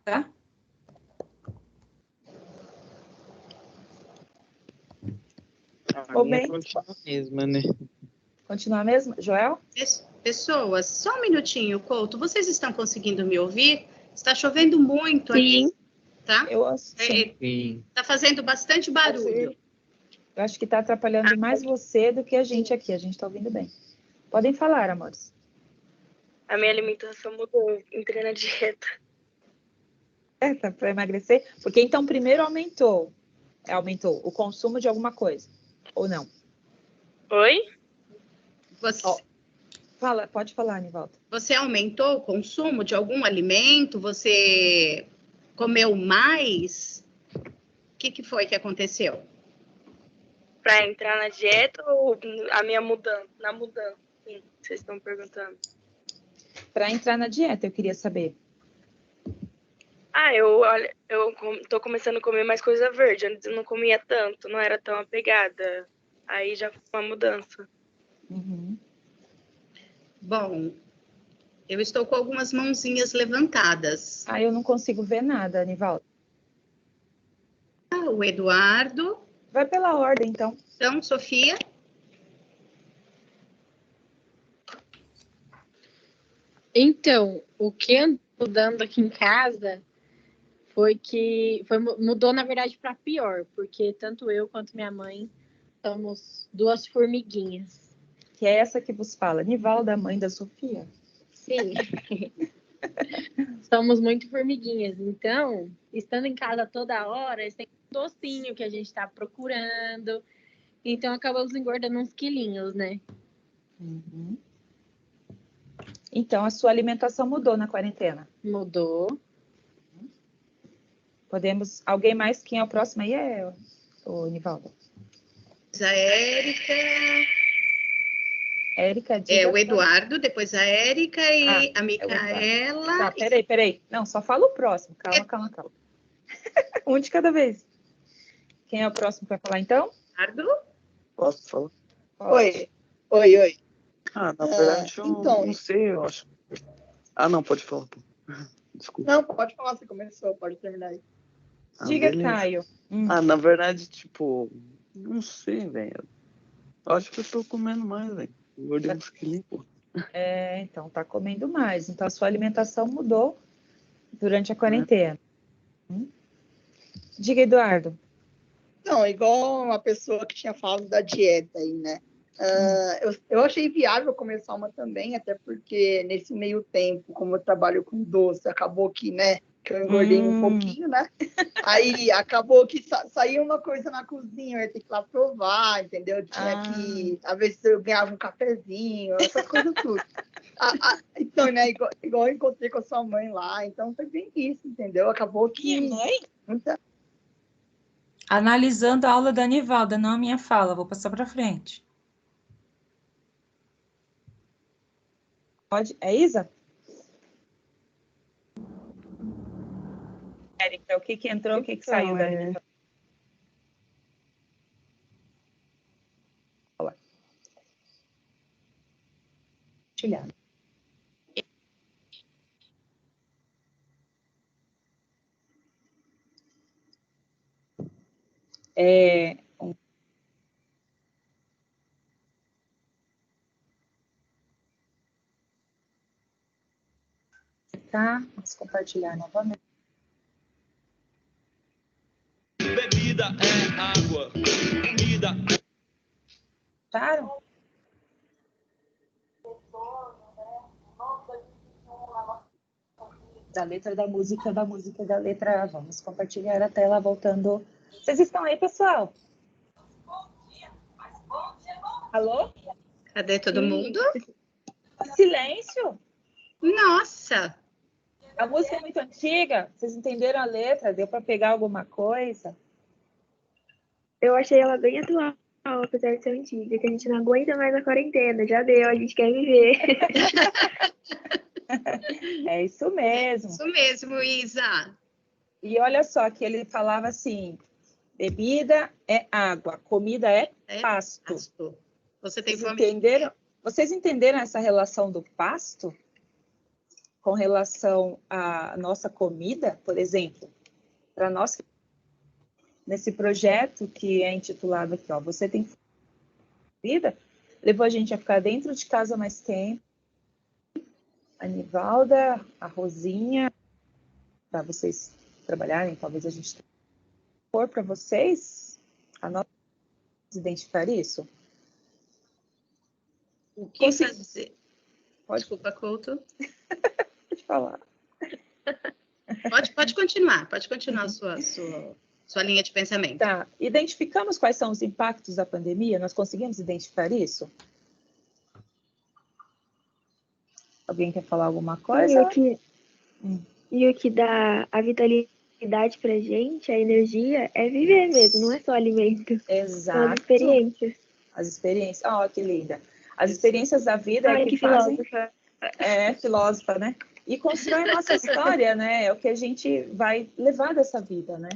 Speaker 7: A minha continua a mesma, né?
Speaker 1: Continua a mesma? Joel?
Speaker 4: Pessoas, só um minutinho, Couto. Vocês estão conseguindo me ouvir? Está chovendo muito aqui. Tá?
Speaker 7: Sim.
Speaker 4: Está fazendo bastante barulho.
Speaker 11: Eu acho que está atrapalhando mais você do que a gente aqui. A gente está ouvindo bem. Podem falar, amores.
Speaker 8: A minha alimentação mudou. Entrei na dieta.
Speaker 11: Tá para emagrecer? Porque então primeiro aumentou o consumo de alguma coisa, ou não?
Speaker 8: Oi?
Speaker 11: Pode falar, Nivaldo.
Speaker 4: Você aumentou o consumo de algum alimento? Você comeu mais? O que foi que aconteceu?
Speaker 8: Para entrar na dieta ou a minha mudança? Na mudança, sim, vocês estão perguntando.
Speaker 11: Para entrar na dieta, eu queria saber.
Speaker 8: Eu tô começando a comer mais coisa verde. Antes eu não comia tanto, não era tão apegada. Aí já foi uma mudança.
Speaker 11: Uhum.
Speaker 4: Bom, eu estou com algumas mãozinhas levantadas.
Speaker 11: Eu não consigo ver nada, Anivaldo.
Speaker 4: O Eduardo.
Speaker 11: Vai pela ordem, então.
Speaker 4: Então, Sofia.
Speaker 15: Então, o que andou mudando aqui em casa mudou, na verdade, para pior, porque tanto eu quanto minha mãe somos duas formiguinhas.
Speaker 11: Que é essa que vos fala, Nivalda, a mãe da Sofia.
Speaker 15: Sim. Somos muito formiguinhas. Então, estando em casa toda hora, tem um docinho que a gente está procurando. Então, acabamos engordando uns quilinhos, né?
Speaker 11: Uhum. Então, a sua alimentação mudou na quarentena?
Speaker 15: Mudou.
Speaker 11: Alguém mais? Quem é o próximo aí é o Nivaldo.
Speaker 4: A Érica.
Speaker 11: O
Speaker 4: Eduardo, depois a Érica e a Micaela.
Speaker 11: Tá, peraí. Não, só fala o próximo. Calma. Um de cada vez. Quem é o próximo para falar, então?
Speaker 4: Eduardo.
Speaker 5: Posso falar?
Speaker 10: Oi.
Speaker 5: Na verdade, eu não sei, eu acho. Não, pode falar. Desculpa.
Speaker 10: Não, pode falar, você começou, pode terminar aí.
Speaker 11: Diga,
Speaker 5: beleza.
Speaker 11: Caio.
Speaker 5: Na verdade, não sei, velho. Acho que eu tô comendo mais, velho. Engordei uns quilinhos, pô.
Speaker 11: Então, tá comendo mais. Então, a sua alimentação mudou durante a quarentena. Diga, Eduardo.
Speaker 10: Não, igual uma pessoa que tinha falado da dieta aí, né? Eu achei viável começar uma também, até porque nesse meio tempo, como eu trabalho com doce, acabou que, né, que eu engordei um pouquinho, né? Aí acabou que saía uma coisa na cozinha, eu ia ter que ir lá provar, entendeu? Tinha que, às vezes eu ganhava um cafezinho, essas coisas tudo. Então, né, igual eu encontrei com a sua mãe lá, então foi bem isso, entendeu? Acabou que...
Speaker 11: Minha mãe?
Speaker 1: Analisando a aula da Nivalda, não a minha fala, vou passar para frente.
Speaker 11: Pode? É Isa? Érica, o que entrou, o que saiu da Nivalda? Olha. Compartilhado. Tá? Vamos compartilhar novamente.
Speaker 16: Bebida é água, comida.
Speaker 11: Claro. Da letra da música da letra A. Vamos compartilhar a tela voltando. Vocês estão aí, pessoal? Alô?
Speaker 4: Cadê todo mundo?
Speaker 11: Silêncio?
Speaker 4: Nossa!
Speaker 1: A música é muito antiga, vocês entenderam a letra? Deu para pegar alguma coisa?
Speaker 8: Eu achei ela bem atual, apesar de ser antiga, que a gente não aguenta mais a quarentena. Já deu, a gente quer viver.
Speaker 1: É isso mesmo.
Speaker 4: Isso mesmo, Isa.
Speaker 1: E olha só que ele falava assim: bebida é água, comida é pasto.
Speaker 4: Você tem
Speaker 1: Vocês
Speaker 4: fome?
Speaker 1: entenderam? Vocês entenderam essa relação do pasto com relação à nossa comida, por exemplo? Para nós, nesse projeto que é intitulado aqui, ó, Você Tem Vida, levou a gente a ficar dentro de casa mais tempo. A Nivalda, a Rosinha, para vocês trabalharem, talvez a gente for para vocês, a nós identificar isso.
Speaker 4: O que fazer?
Speaker 1: Desculpa,
Speaker 4: Couto.
Speaker 1: Pode falar.
Speaker 4: Pode continuar a sua linha de pensamento.
Speaker 1: Tá. Identificamos quais são os impactos da pandemia? Nós conseguimos identificar isso? Alguém quer falar alguma coisa?
Speaker 8: E o que dá a vitalidade pra gente, a energia, é viver mesmo, não é só alimento.
Speaker 1: Exato.
Speaker 8: São as experiências.
Speaker 1: As experiências. Oh, que linda. As experiências da vida é que fazem...
Speaker 8: filósofa.
Speaker 1: É, filósofa, né? E constrói a nossa história, né? É o que a gente vai levar dessa vida, né?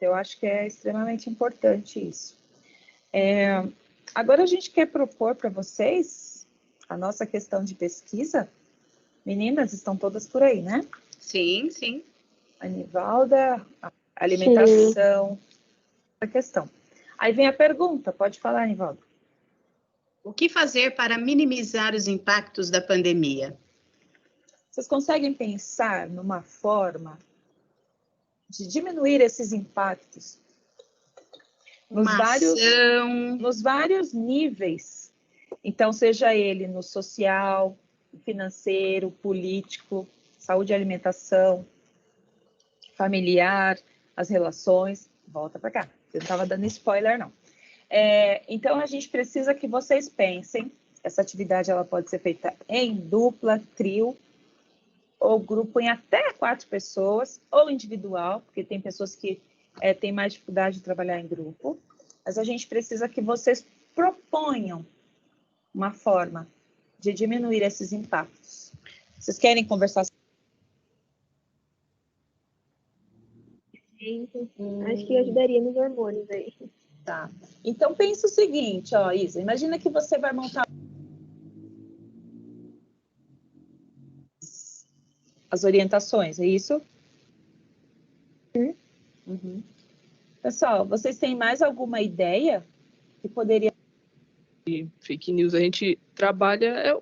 Speaker 1: Eu acho que é extremamente importante isso. Agora a gente quer propor para vocês a nossa questão de pesquisa. Meninas, estão todas por aí, né?
Speaker 4: Sim, sim.
Speaker 1: A Nivalda, a alimentação, a questão. Aí vem a pergunta, pode falar, Nivalda.
Speaker 4: O que fazer para minimizar os impactos da pandemia?
Speaker 1: Vocês conseguem pensar numa forma de diminuir esses impactos nos vários níveis? Então, seja ele no social, financeiro, político, saúde e alimentação, familiar, as relações. Volta para cá, eu não estava dando spoiler, não. Então, a gente precisa que vocês pensem. Essa atividade ela pode ser feita em dupla, trio, ou grupo em até 4 pessoas, ou individual, porque tem pessoas que têm mais dificuldade de trabalhar em grupo. Mas a gente precisa que vocês proponham uma forma de diminuir esses impactos. Vocês querem conversar?
Speaker 8: Acho que ajudaria nos hormônios aí.
Speaker 1: Tá. Então, pensa o seguinte, ó, Isa, imagina que você vai montar as orientações, é isso? Uhum. Pessoal, vocês têm mais alguma ideia que poderia...
Speaker 13: Fake news, a gente trabalha...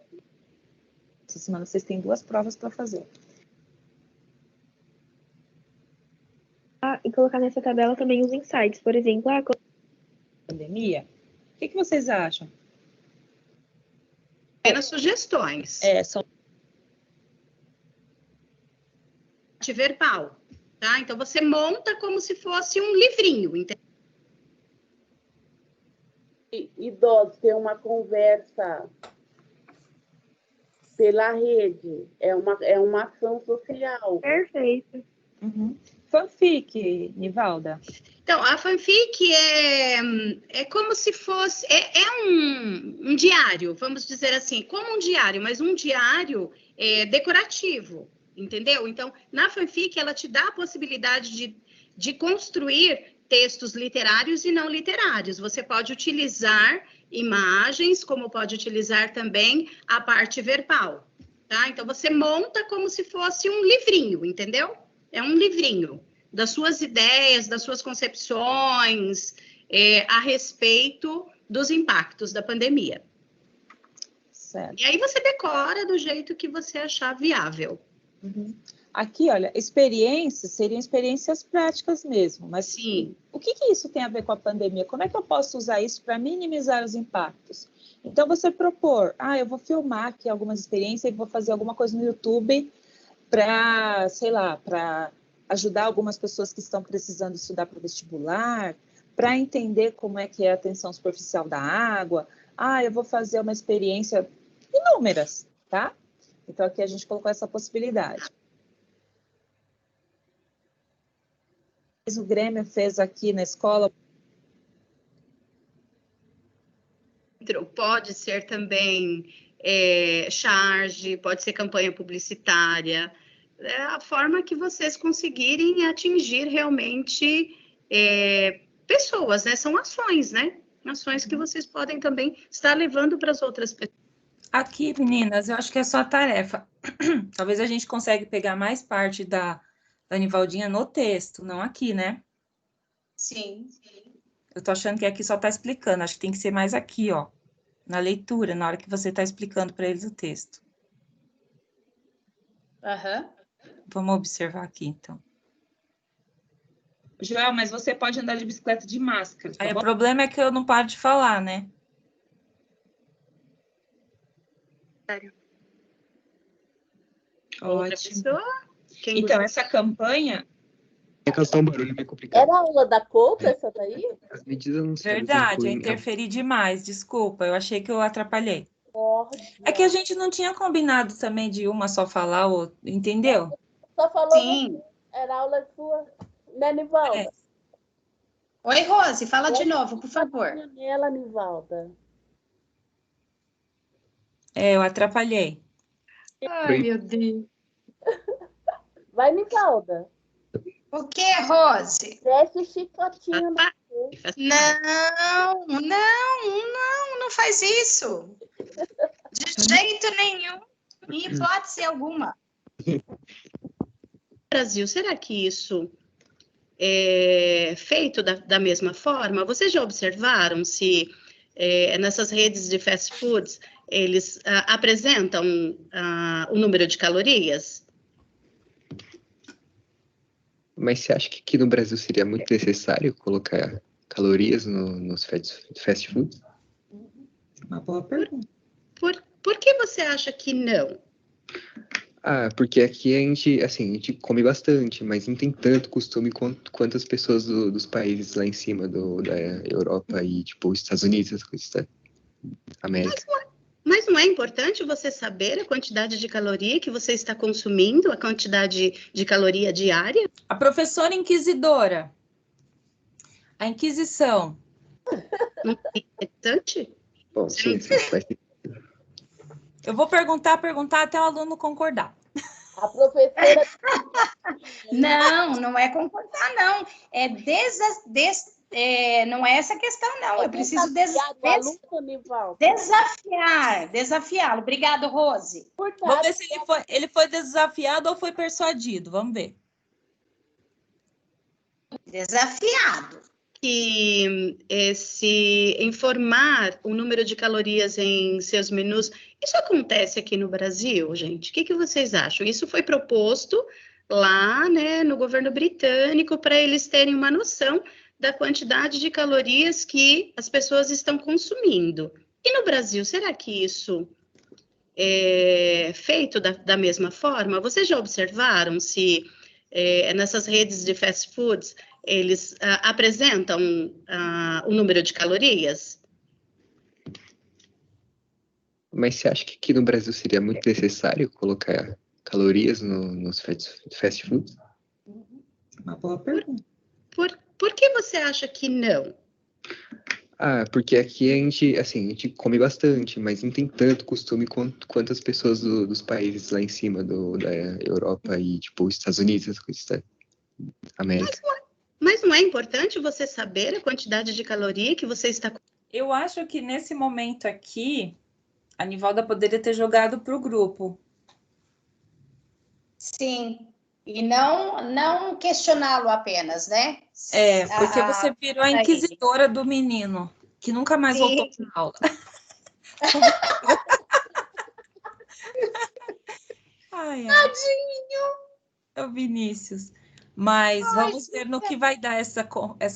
Speaker 1: Essa semana vocês têm 2 provas para fazer.
Speaker 8: E colocar nessa tabela também os insights, por exemplo,
Speaker 1: pandemia. O que vocês acham?
Speaker 4: Apenas sugestões.
Speaker 1: São
Speaker 4: verbal, tá? Então você monta como se fosse um livrinho, entendeu?
Speaker 2: Idosos ter uma conversa pela rede é uma ação social.
Speaker 8: Perfeito.
Speaker 1: Uhum. Fanfic, Nivalda.
Speaker 4: Então, a fanfic é como se fosse... um diário, vamos dizer assim, como um diário, mas um diário decorativo, entendeu? Então, na fanfic, ela te dá a possibilidade de construir textos literários e não literários. Você pode utilizar imagens, como pode utilizar também a parte verbal, tá? Então, você monta como se fosse um livrinho, entendeu? É um livrinho das suas ideias, das suas concepções a respeito dos impactos da pandemia.
Speaker 1: Certo.
Speaker 4: E aí você decora do jeito que você achar viável.
Speaker 1: Uhum. Aqui, olha, experiências seriam experiências práticas mesmo, mas
Speaker 4: sim.
Speaker 1: O que isso tem a ver com a pandemia? Como é que eu posso usar isso para minimizar os impactos? Então, você propor, eu vou filmar aqui algumas experiências e vou fazer alguma coisa no YouTube para, sei lá, para ajudar algumas pessoas que estão precisando estudar para o vestibular, para entender como é que é a tensão superficial da água. Eu vou fazer uma experiência inúmeras, tá? Então, aqui a gente colocou essa possibilidade. o Grêmio fez aqui na escola.
Speaker 4: Pode ser também charge, pode ser campanha publicitária, é a forma que vocês conseguirem atingir realmente pessoas, né? São ações, né? Ações que vocês podem também estar levando para as outras pessoas.
Speaker 1: Aqui, meninas, eu acho que é só tarefa. Talvez a gente consiga pegar mais parte da Nivaldinha no texto, não aqui, né?
Speaker 3: Sim.
Speaker 1: Eu tô achando que aqui só tá explicando, acho que tem que ser mais aqui, ó, na leitura, na hora que você tá explicando para eles o texto.
Speaker 3: Aham.
Speaker 1: Vamos observar aqui, então. Joel, mas você pode andar de bicicleta de máscara, tá bom? O problema é que eu não paro de falar, né?
Speaker 4: Sério.
Speaker 1: Ótimo.
Speaker 4: Então,
Speaker 1: essa campanha...
Speaker 12: É causar um barulho meio complicado.
Speaker 2: Era a aula da Couto essa daí?
Speaker 12: As medidas não se
Speaker 1: Verdade, eu interferi demais, desculpa, eu achei que eu atrapalhei. É que a gente não tinha combinado também de uma só falar, entendeu?
Speaker 2: Só falou.
Speaker 3: Sim.
Speaker 2: Era aula sua, né, Nivalda?
Speaker 3: Oi, Rose, fala de novo, por favor.
Speaker 2: Ela, Nivalda.
Speaker 1: Eu atrapalhei.
Speaker 3: Ai, meu Deus.
Speaker 2: Vai, Nivalda.
Speaker 3: O que, Rose?
Speaker 2: Desce o chicotinho.
Speaker 3: Não faz isso. De jeito nenhum, em hipótese alguma.
Speaker 4: Brasil, será que isso é feito da mesma forma? Vocês já observaram se nessas redes de fast foods eles apresentam o número de calorias?
Speaker 12: Mas você acha que aqui no Brasil seria muito necessário colocar calorias nos fast foods?
Speaker 1: Uma boa pergunta.
Speaker 4: Por que você acha que não?
Speaker 12: Porque aqui a gente come bastante, mas não tem tanto costume quanto as pessoas dos países lá em cima, da Europa e, tipo, os Estados Unidos, as coisas da América.
Speaker 4: Mas não é importante você saber a quantidade de caloria que você está consumindo, a quantidade de caloria diária?
Speaker 1: A professora inquisidora. A Inquisição.
Speaker 4: Não é importante?
Speaker 12: Bom, sim, faz sentido.
Speaker 1: Eu vou perguntar até o aluno concordar.
Speaker 2: A professora...
Speaker 3: Não é concordar, não. Não é essa questão, não. Eu preciso desafiá-lo. Obrigado, Rose.
Speaker 1: Vamos ver se ele foi desafiado ou foi persuadido. Vamos ver.
Speaker 3: Desafiado.
Speaker 4: Que se informar o número de calorias em seus menus, isso acontece aqui no Brasil, gente? O que vocês acham? Isso foi proposto lá, né, no governo britânico para eles terem uma noção da quantidade de calorias que as pessoas estão consumindo. E no Brasil, será que isso é feito da mesma forma? Vocês já observaram se nessas redes de fast foods eles apresentam o número de calorias?
Speaker 12: Mas você acha que aqui no Brasil seria muito necessário colocar calorias nos fast foods?
Speaker 1: Uma boa pergunta.
Speaker 4: Por que você acha que não?
Speaker 12: Porque aqui a gente come bastante, mas não tem tanto costume quanto as pessoas dos países lá em cima, da Europa e, tipo, os Estados Unidos, as coisas da América.
Speaker 4: Mas não é importante você saber a quantidade de caloria que você está...
Speaker 1: Eu acho que nesse momento aqui, a Nivalda poderia ter jogado para o grupo.
Speaker 3: Sim, e não questioná-lo apenas, né?
Speaker 1: Porque você virou a inquisidora do menino, que nunca mais voltou para a aula.
Speaker 3: Tadinho!
Speaker 1: É o Vinícius. Mas vamos ver no que vai dar essa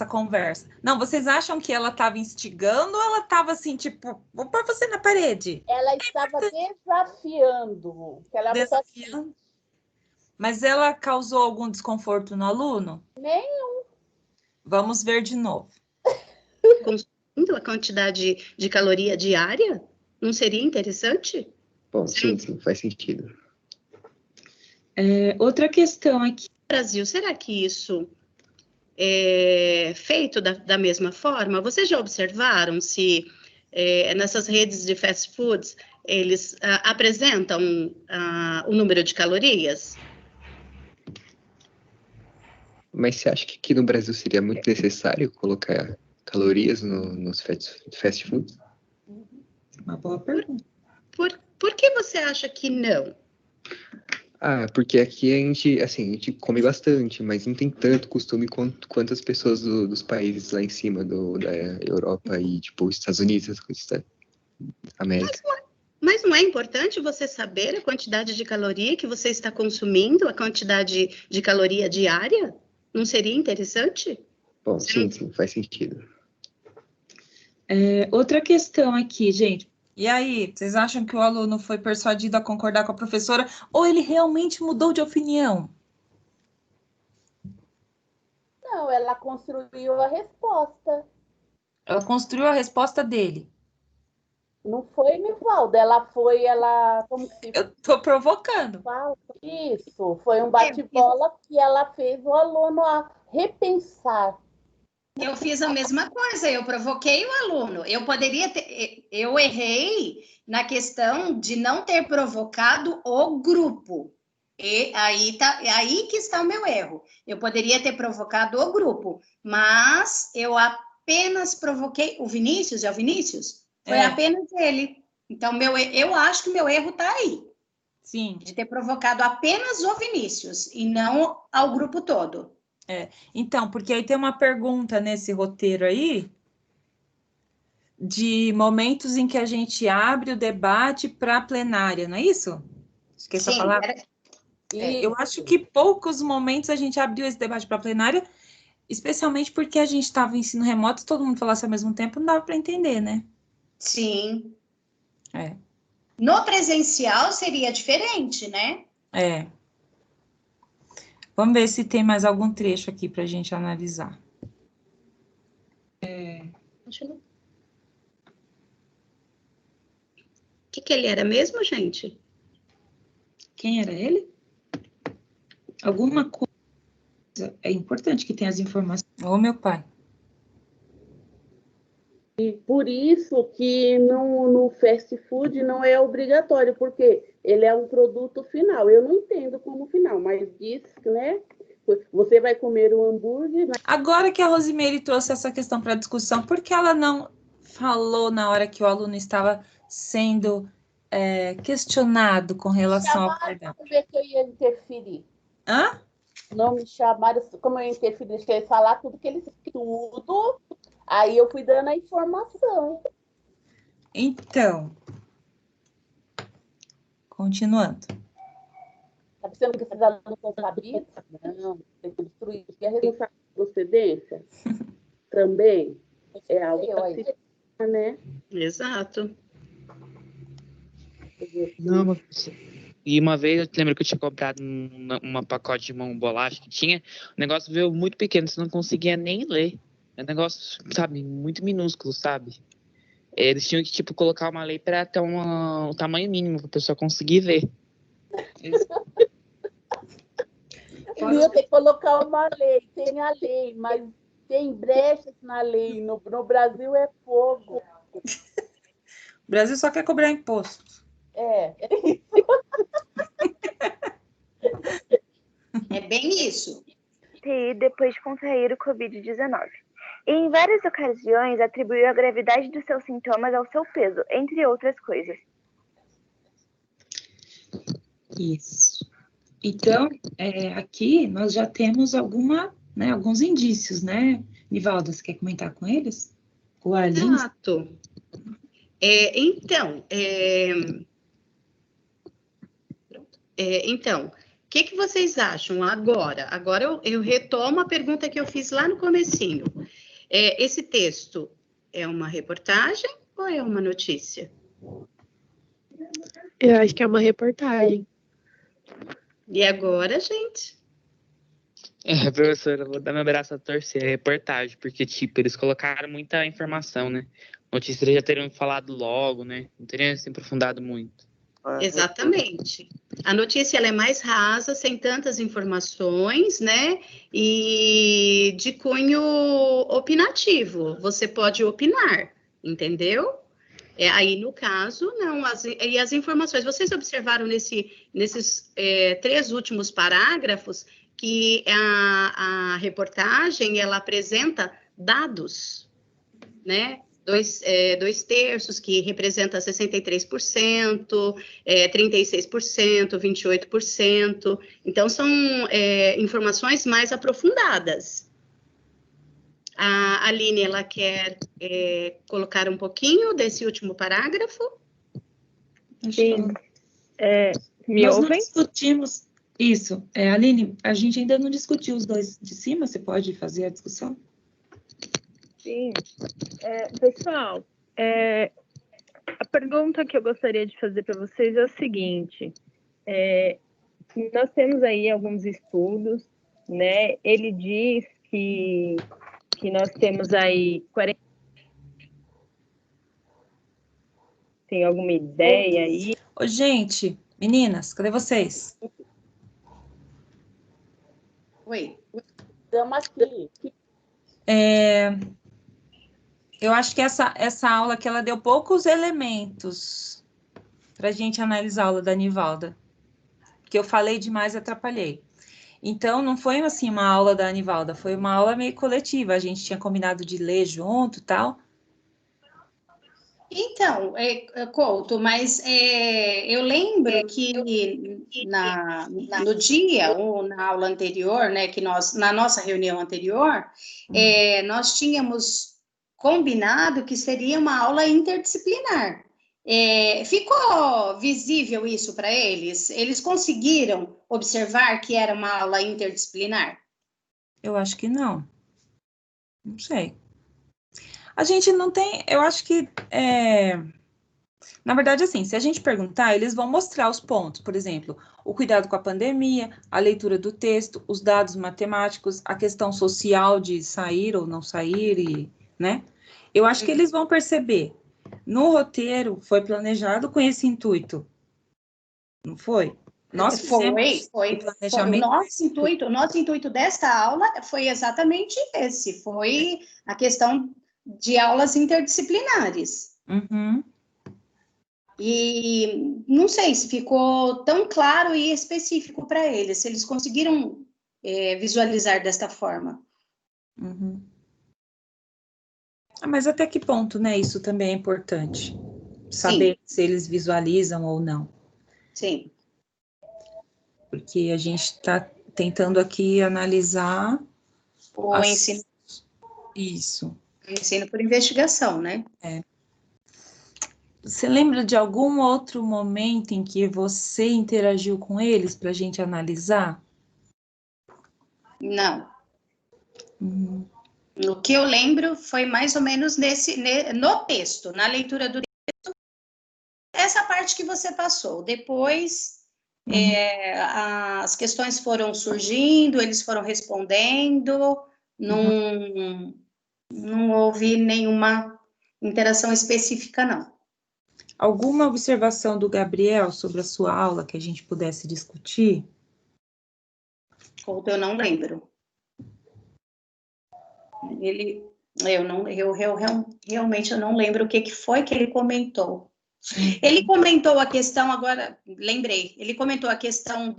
Speaker 1: conversa. Não, vocês acham que ela estava instigando ou ela estava assim, tipo, vou pôr você na parede?
Speaker 2: Ela estava desafiando.
Speaker 1: Desafiando? Mas ela causou algum desconforto no aluno?
Speaker 2: Nenhum.
Speaker 1: Vamos ver de novo.
Speaker 4: Consumindo a quantidade de caloria diária? Não seria interessante?
Speaker 12: Bom, sim, faz sentido.
Speaker 1: Outra questão aqui.
Speaker 4: Brasil, será que isso feito da mesma forma? Vocês já observaram se nessas redes de fast foods eles apresentam o número de calorias?
Speaker 12: Mas você acha que aqui no Brasil seria muito necessário colocar calorias nos fast foods?
Speaker 1: Uma boa pergunta.
Speaker 4: Por que você acha que não?
Speaker 12: Porque aqui a gente come bastante, mas não tem tanto costume quanto as pessoas dos países lá em cima da Europa e, tipo, Estados Unidos, as coisas da América.
Speaker 4: Mas não é importante você saber a quantidade de caloria que você está consumindo, a quantidade de caloria diária? Não seria interessante?
Speaker 12: Bom, sim, faz sentido.
Speaker 1: Outra questão aqui, gente. E aí, vocês acham que o aluno foi persuadido a concordar com a professora ou ele realmente mudou de opinião?
Speaker 2: Não, ela construiu a resposta.
Speaker 1: Ela construiu a resposta dele.
Speaker 2: Não foi, Nivaldo, como que
Speaker 1: eu tô provocando.
Speaker 2: Isso, foi um bate-bola que ela fez o aluno a repensar.
Speaker 3: Eu fiz a mesma coisa, eu provoquei o aluno. Eu errei na questão de não ter provocado o grupo. E aí que está o meu erro. Eu poderia ter provocado o grupo, mas eu apenas provoquei o Vinícius, é o Vinícius? Foi apenas ele. Então, eu acho que meu erro está aí.
Speaker 1: Sim.
Speaker 3: De ter provocado apenas o Vinícius e não ao grupo todo.
Speaker 1: Então, porque aí tem uma pergunta nesse roteiro aí de momentos em que a gente abre o debate para a plenária, não é isso? Esqueci a palavra. Eu acho que poucos momentos a gente abriu esse debate para a plenária, especialmente porque a gente estava em ensino remoto, todo mundo falasse ao mesmo tempo, não dava para entender, né?
Speaker 3: Sim. No presencial seria diferente, né?
Speaker 1: Vamos ver se tem mais algum trecho aqui para a gente analisar.
Speaker 4: O que ele era mesmo, gente?
Speaker 1: Quem era ele? Alguma coisa. É importante que tenha as informações. Ô, meu pai.
Speaker 2: E por isso que no fast food não é obrigatório, porque ele é um produto final. Eu não entendo como final, mas diz que, né? Você vai comer um hambúrguer...
Speaker 1: Agora que a Rosimeire trouxe essa questão para discussão, por que ela não falou na hora que o aluno estava sendo questionado com relação ao perdão?
Speaker 2: Chamaram ver que eu ia interferir.
Speaker 1: Hã?
Speaker 2: Não me chamaram, como eu interferi, deixei eles falar tudo, aí eu fui dando a informação.
Speaker 1: Então, continuando.
Speaker 2: Está pensando que esses alunos são sabidos? Não, tem que destruir. E a responsabilidade de procedência também é algo que se, né?
Speaker 4: Exato.
Speaker 7: Não, e uma vez eu lembro que eu tinha comprado uma pacote de mão bolacha que tinha, o negócio veio muito pequeno, você não conseguia nem ler. É um negócio, sabe, muito minúsculo, sabe? Eles tinham que, tipo, colocar uma lei para ter um tamanho mínimo para a pessoa conseguir ver.
Speaker 2: Tem que colocar uma lei, tem a lei, mas tem brechas na lei. No Brasil é fogo.
Speaker 1: O Brasil só quer cobrar imposto.
Speaker 3: É bem isso.
Speaker 8: E depois de contrair o Covid-19. E em várias ocasiões atribuiu a gravidade dos seus sintomas ao seu peso, entre outras coisas.
Speaker 1: Isso. Então, aqui nós já temos alguns indícios, né? Nivaldo, você quer comentar com eles? Com a Aline?
Speaker 4: Exato. Então, o que vocês acham agora? Agora eu retomo a pergunta que eu fiz lá no comecinho. Esse texto é uma reportagem ou é uma notícia?
Speaker 13: Eu acho que é uma reportagem.
Speaker 4: E agora, gente?
Speaker 7: Professora, eu vou dar meu braço a torcer, é reportagem, porque, tipo, eles colocaram muita informação, né? Notícias já teriam falado logo, né? Não teriam se aprofundado muito.
Speaker 4: Exatamente. A notícia ela é mais rasa, sem tantas informações, né? E de cunho opinativo. Você pode opinar, entendeu? Aí, no caso, não. E as informações, vocês observaram nesses 3 últimos parágrafos que a reportagem, ela apresenta dados, né? 2/3, que representa 63%, 36%, 28%. Então, são informações mais aprofundadas. A Aline, ela quer colocar um pouquinho desse último parágrafo?
Speaker 11: Sim. Me
Speaker 1: Nós
Speaker 11: ouvem?
Speaker 1: não discutimos isso. Aline, a gente ainda não discutiu os dois de cima, você pode fazer a discussão?
Speaker 11: Sim. Pessoal, a pergunta que eu gostaria de fazer para vocês é o seguinte. Nós temos aí alguns estudos, né? Ele diz que nós temos aí 40... Tem alguma ideia aí?
Speaker 1: Ô, gente, meninas, cadê vocês?
Speaker 3: Oi.
Speaker 2: Estamos aqui.
Speaker 1: Eu acho que essa aula aqui, ela deu poucos elementos para a gente analisar a aula da Anivalda, porque eu falei demais e atrapalhei. Então, não foi assim uma aula da Anivalda, foi uma aula meio coletiva, a gente tinha combinado de ler junto e tal.
Speaker 3: Então, Couto, mas eu lembro que no dia ou na aula anterior, né, que na nossa reunião anterior, nós tínhamos combinado que seria uma aula interdisciplinar. Ficou visível isso para eles? Eles conseguiram observar que era uma aula interdisciplinar?
Speaker 1: Eu acho que não. Não sei. A gente não tem, eu acho que, na verdade, assim, se a gente perguntar, eles vão mostrar os pontos, por exemplo, o cuidado com a pandemia, a leitura do texto, os dados matemáticos, a questão social de sair ou não sair, né? Eu acho que eles vão perceber. No roteiro, foi planejado com esse intuito, não foi? Nós fizemos
Speaker 3: foi.
Speaker 1: o planejamento.
Speaker 3: O nosso intuito desta aula foi exatamente esse, foi a questão de aulas interdisciplinares.
Speaker 1: Uhum.
Speaker 3: E não sei se ficou tão claro e específico para eles, se eles conseguiram visualizar desta forma.
Speaker 1: Uhum. Mas até que ponto, né? Isso também é importante. Saber se eles visualizam ou não.
Speaker 3: Sim.
Speaker 1: Porque a gente está tentando aqui analisar
Speaker 3: o ensino.
Speaker 1: Isso.
Speaker 3: O ensino por investigação, né?
Speaker 1: Você lembra de algum outro momento em que você interagiu com eles para a gente analisar?
Speaker 3: Não. O que eu lembro foi mais ou menos no texto, na leitura do texto, essa parte que você passou. Depois, as questões foram surgindo, eles foram respondendo, não houve nenhuma interação específica, não.
Speaker 1: Alguma observação do Gabriel sobre a sua aula que a gente pudesse discutir?
Speaker 3: Eu não lembro. Realmente eu não lembro o que foi que ele comentou. Ele comentou a questão, agora lembrei, ele comentou a questão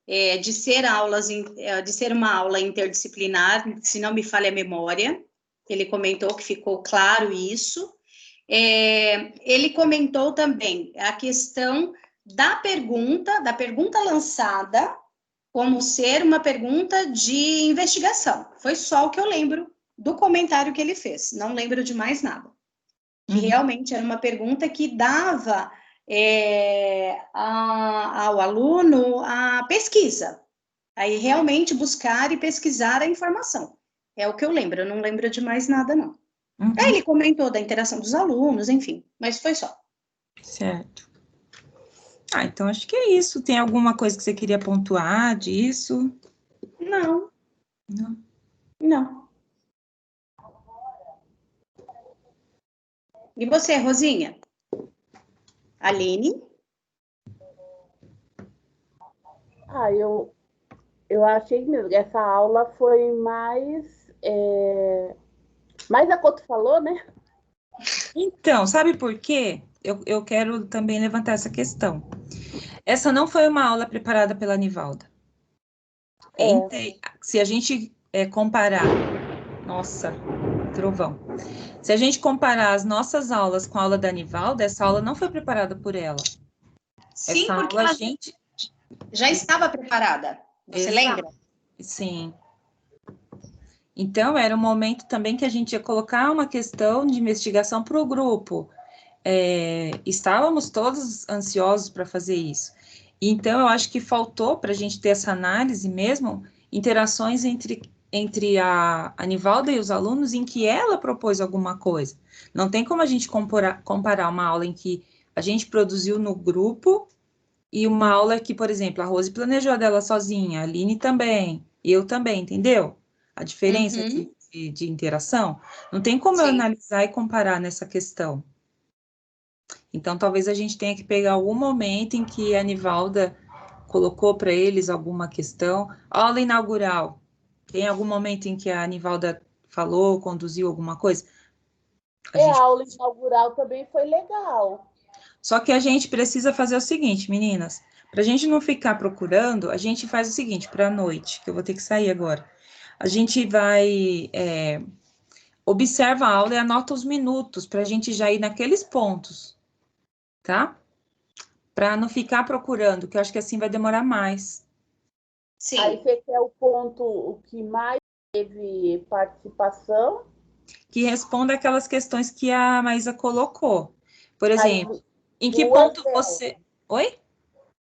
Speaker 3: de ser uma aula interdisciplinar, se não me falha a memória. Ele comentou que ficou claro isso. Ele comentou também a questão da pergunta lançada como ser uma pergunta de investigação. Foi só o que eu lembro do comentário que ele fez. Não lembro de mais nada. Que realmente era uma pergunta que dava ao aluno a pesquisa. Aí realmente buscar e pesquisar a informação. É o que eu lembro. Eu não lembro de mais nada, não. Aí ele comentou da interação dos alunos, enfim. Mas foi só.
Speaker 1: Certo. Então acho que é isso. Tem alguma coisa que você queria pontuar disso?
Speaker 3: Não. E você, Rosinha? Aline?
Speaker 2: Eu achei mesmo que essa aula foi mais a que tu falou, né?
Speaker 1: Então, sabe por quê? Eu quero também levantar essa questão. Essa não foi uma aula preparada pela Nivalda. Se a gente comparar... Nossa, trovão. Se a gente comparar as nossas aulas com a aula da Nivalda, essa aula não foi preparada por ela.
Speaker 3: Sim,
Speaker 1: essa
Speaker 3: porque
Speaker 1: aula,
Speaker 3: ela já estava preparada. Você lembra?
Speaker 1: Sim. Então, era um momento também que a gente ia colocar uma questão de investigação para o grupo. Estávamos todos ansiosos para fazer isso. Então, eu acho que faltou para a gente ter essa análise mesmo, interações entre a Nivalda e os alunos em que ela propôs alguma coisa. Não tem como a gente comparar uma aula em que a gente produziu no grupo e uma aula que, por exemplo, a Rose planejou dela sozinha, a Aline também, eu também, entendeu? A diferença de interação. Não tem como eu analisar e comparar nessa questão. Então, talvez a gente tenha que pegar algum momento em que a Nivalda colocou para eles alguma questão. Aula inaugural. Tem algum momento em que a Nivalda falou, conduziu alguma coisa?
Speaker 2: A aula inaugural também foi legal.
Speaker 1: Só que a gente precisa fazer o seguinte, meninas. Para a gente não ficar procurando, a gente faz o seguinte, para a noite, que eu vou ter que sair agora. A gente vai... observa a aula e anota os minutos, para a gente já ir naqueles pontos. Tá? Para não ficar procurando, que eu acho que assim vai demorar mais.
Speaker 2: Sim. Aí você quer o ponto o que mais teve participação?
Speaker 1: Que responda aquelas questões que a Maísa colocou. Por exemplo, em que ponto você... Oi?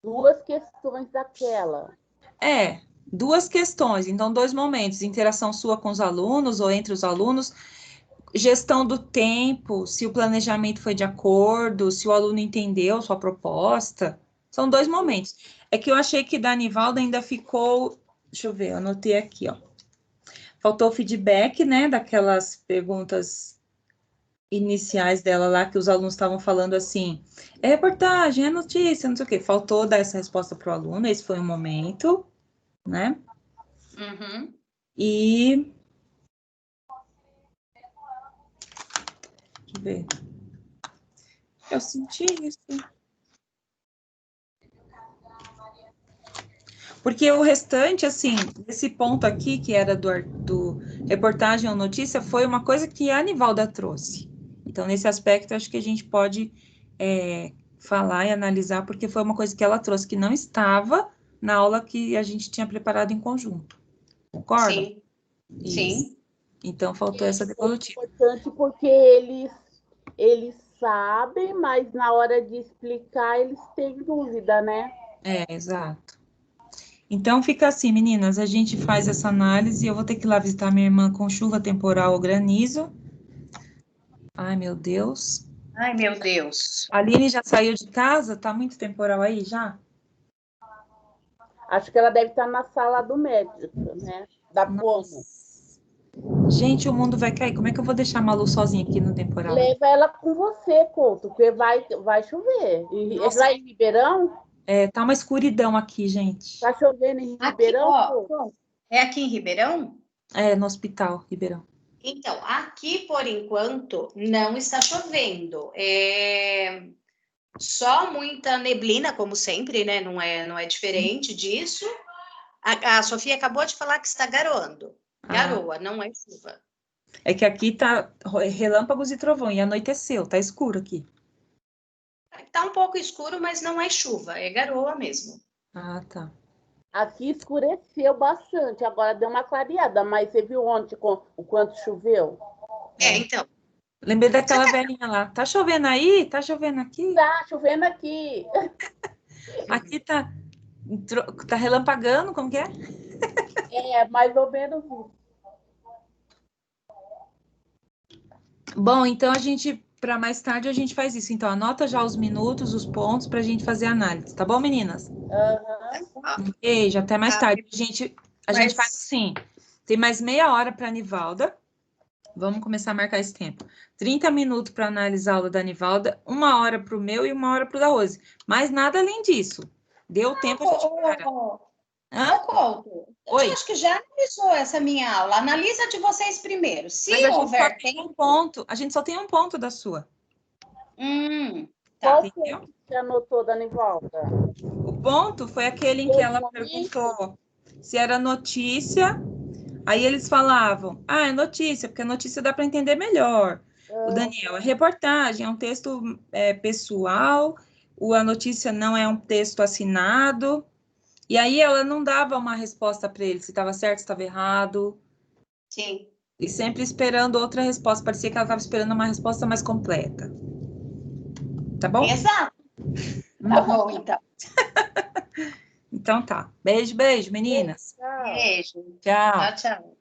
Speaker 2: 2 questões daquela.
Speaker 1: 2 questões. Então, 2 momentos. Interação sua com os alunos ou entre os alunos. Gestão do tempo, se o planejamento foi de acordo, se o aluno entendeu sua proposta. São 2 momentos. É que eu achei que da Nivalda ainda ficou... Deixa eu ver, eu anotei aqui, ó. Faltou o feedback, né, daquelas perguntas iniciais dela lá, que os alunos estavam falando assim, é reportagem, é notícia, não sei o quê. Faltou dar essa resposta para o aluno, esse foi um momento, né? E... Deixa eu ver. Eu senti isso. Porque o restante, assim, esse ponto aqui, que era do reportagem ou notícia, foi uma coisa que a Nivalda trouxe. Então, nesse aspecto, acho que a gente pode falar e analisar, porque foi uma coisa que ela trouxe, que não estava na aula que a gente tinha preparado em conjunto. Concorda?
Speaker 3: Sim.
Speaker 1: Isso.
Speaker 3: Sim.
Speaker 1: Então, faltou essa devolutiva.
Speaker 2: É importante porque eles sabem, mas na hora de explicar, eles têm dúvida, né?
Speaker 1: Exato. Então, fica assim, meninas, a gente faz essa análise, eu vou ter que ir lá visitar minha irmã com chuva temporal ou granizo. Ai, meu Deus.
Speaker 3: Ai, meu Deus.
Speaker 1: A Aline já saiu de casa? Tá muito temporal aí já?
Speaker 2: Acho que ela deve estar na sala do médico, né? Da Como.
Speaker 1: Gente, o mundo vai cair. Como é que eu vou deixar a Malu sozinha aqui no temporal?
Speaker 2: Leva ela com você, Couto, porque vai chover. Vai em Ribeirão?
Speaker 1: Tá uma escuridão aqui, gente.
Speaker 2: Tá chovendo em Ribeirão?
Speaker 3: Aqui, é aqui em Ribeirão?
Speaker 1: No hospital, Ribeirão.
Speaker 3: Então, aqui, por enquanto, não está chovendo. Só muita neblina, como sempre, né? Não é diferente disso. A Sofia acabou de falar que está garoando. Garoa, não é chuva.
Speaker 1: É que aqui tá relâmpagos e trovão, e anoiteceu, tá escuro aqui.
Speaker 3: Tá um pouco escuro, mas não é chuva, é garoa mesmo.
Speaker 1: Ah, tá.
Speaker 2: Aqui escureceu bastante, agora deu uma clareada, mas você viu ontem o quanto choveu?
Speaker 3: Então.
Speaker 1: Lembrei daquela velhinha lá. Tá chovendo aí? Tá chovendo aqui?
Speaker 2: Tá chovendo aqui.
Speaker 1: Aqui tá relampagando, como que é?
Speaker 2: Mais ou menos isso.
Speaker 1: Bom, então para mais tarde a gente faz isso. Então, anota já os minutos, os pontos, para a gente fazer a análise, tá bom, meninas? Um beijo, até mais tarde. A gente faz assim, tem mais meia hora para a Nivalda. Vamos começar a marcar esse tempo. 30 minutos para analisar a aula da Nivalda, 1 hora para o meu e 1 hora para o da Rose. Mas nada além disso. Deu tempo a gente parar. Hã?
Speaker 3: Couto,
Speaker 1: Oi.
Speaker 3: eu acho que já analisou essa minha aula. Analisa de vocês primeiro. Se
Speaker 1: Mas a gente só
Speaker 3: houver
Speaker 1: tem
Speaker 3: tempo...
Speaker 1: um ponto. A gente só tem um ponto da sua.
Speaker 2: Qual
Speaker 1: Entendeu?
Speaker 2: ponto que você anotou, Danivalda?
Speaker 1: O ponto foi aquele em que ela perguntou se era notícia. Aí eles falavam, é notícia, porque a notícia dá para entender melhor. O Daniel, é reportagem, é um texto pessoal, a notícia não é um texto assinado. E aí ela não dava uma resposta para ele, se estava certo, se estava errado.
Speaker 3: Sim.
Speaker 1: E sempre esperando outra resposta. Parecia que ela estava esperando uma resposta mais completa. Tá bom?
Speaker 3: Exato. Tá bom, então.
Speaker 1: Então tá. Beijo, beijo, meninas.
Speaker 3: Beijo.
Speaker 1: Tchau.
Speaker 3: Tchau, tchau.